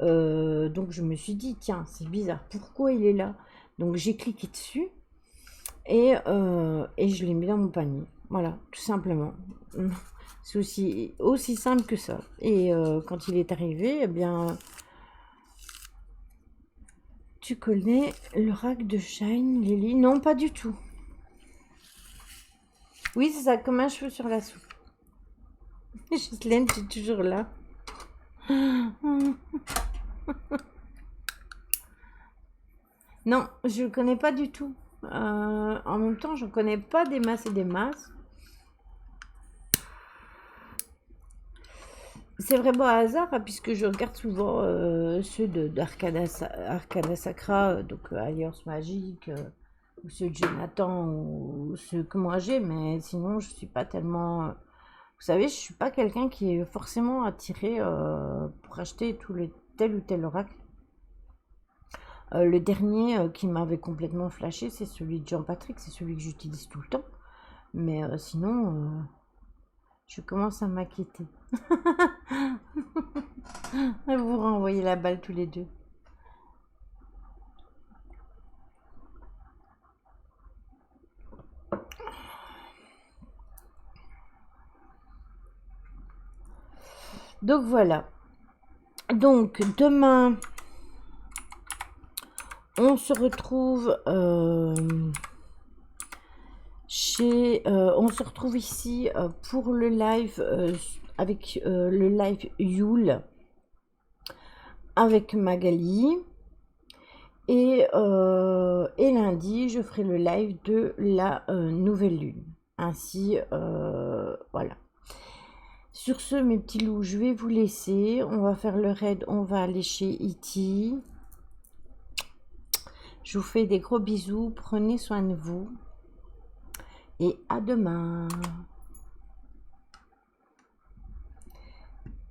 Donc, je me suis dit, tiens, c'est bizarre, pourquoi il est là? Donc, j'ai cliqué dessus et je l'ai mis dans mon panier. Voilà, tout simplement. C'est aussi simple que ça. Et quand il est arrivé, eh bien, tu connais le rack de Shine, Lily? Non, pas du tout. Oui, c'est ça, comme un cheveu sur la soupe. Ghislaine, tu es toujours là. Non, je ne connais pas du tout. En même temps, je ne connais pas des masses et des masses. C'est vraiment un hasard, hein, puisque je regarde souvent ceux d'Arcana Sacra, donc Alliance Magique, ou ceux de Jonathan, ou ceux que moi j'ai, mais sinon je suis pas tellement... Vous savez, je suis pas quelqu'un qui est forcément attiré pour acheter tel ou tel oracle. Le dernier qui m'avait complètement flashé, c'est celui de Jean-Patrick, c'est celui que j'utilise tout le temps. Mais sinon, je commence à m'inquiéter. Vous vous renvoyez la balle tous les deux. Donc voilà. Donc demain, on se retrouve on se retrouve ici pour le live avec le live Yule avec Magali. Et lundi, je ferai le live de la nouvelle lune. Ainsi, voilà. Sur ce, mes petits loups, je vais vous laisser. On va faire le raid, on va aller chez E.T. Je vous fais des gros bisous. Prenez soin de vous. Et à demain.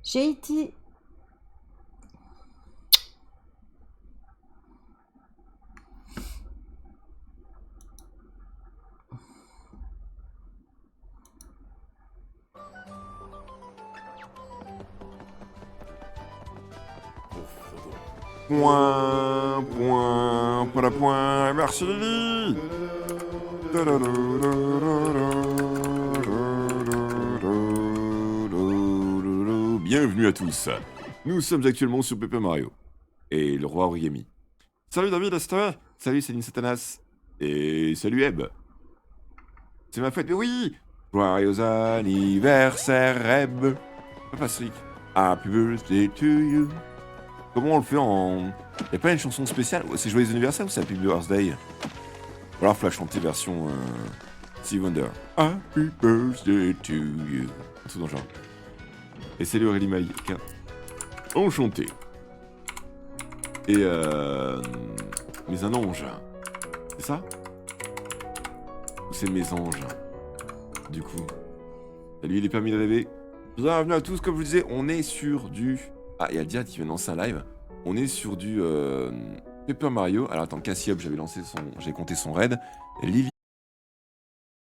Chez E.T. Pas la point, merci Lily. Bienvenue à tous. Nous sommes actuellement sur Paper Mario et le roi Origami. Salut David Astor, salut Céline Satanas et salut Eb. C'est ma fête, mais oui. Joyeux anniversaire Eb. Patrick, happy birthday to you. Comment on le fait en... Y'a pas une chanson spéciale? C'est Joyeux anniversaire ou c'est Happy Birthday? Ou alors faut la chanter version Stevie Wonder. Happy birthday to you. Tout dans le genre. Et c'est le Aurélie Maïka. Enchanté. Et mes anges. C'est ça? Ou c'est mes anges? Du coup. Salut les permis de rêver. Bienvenue à tous, comme je vous disais, on est sur du... Ah, il y a Diat qui vient de lancer un live. On est sur du Paper Mario. Alors attends, Cassiope, j'ai compté son raid. Lily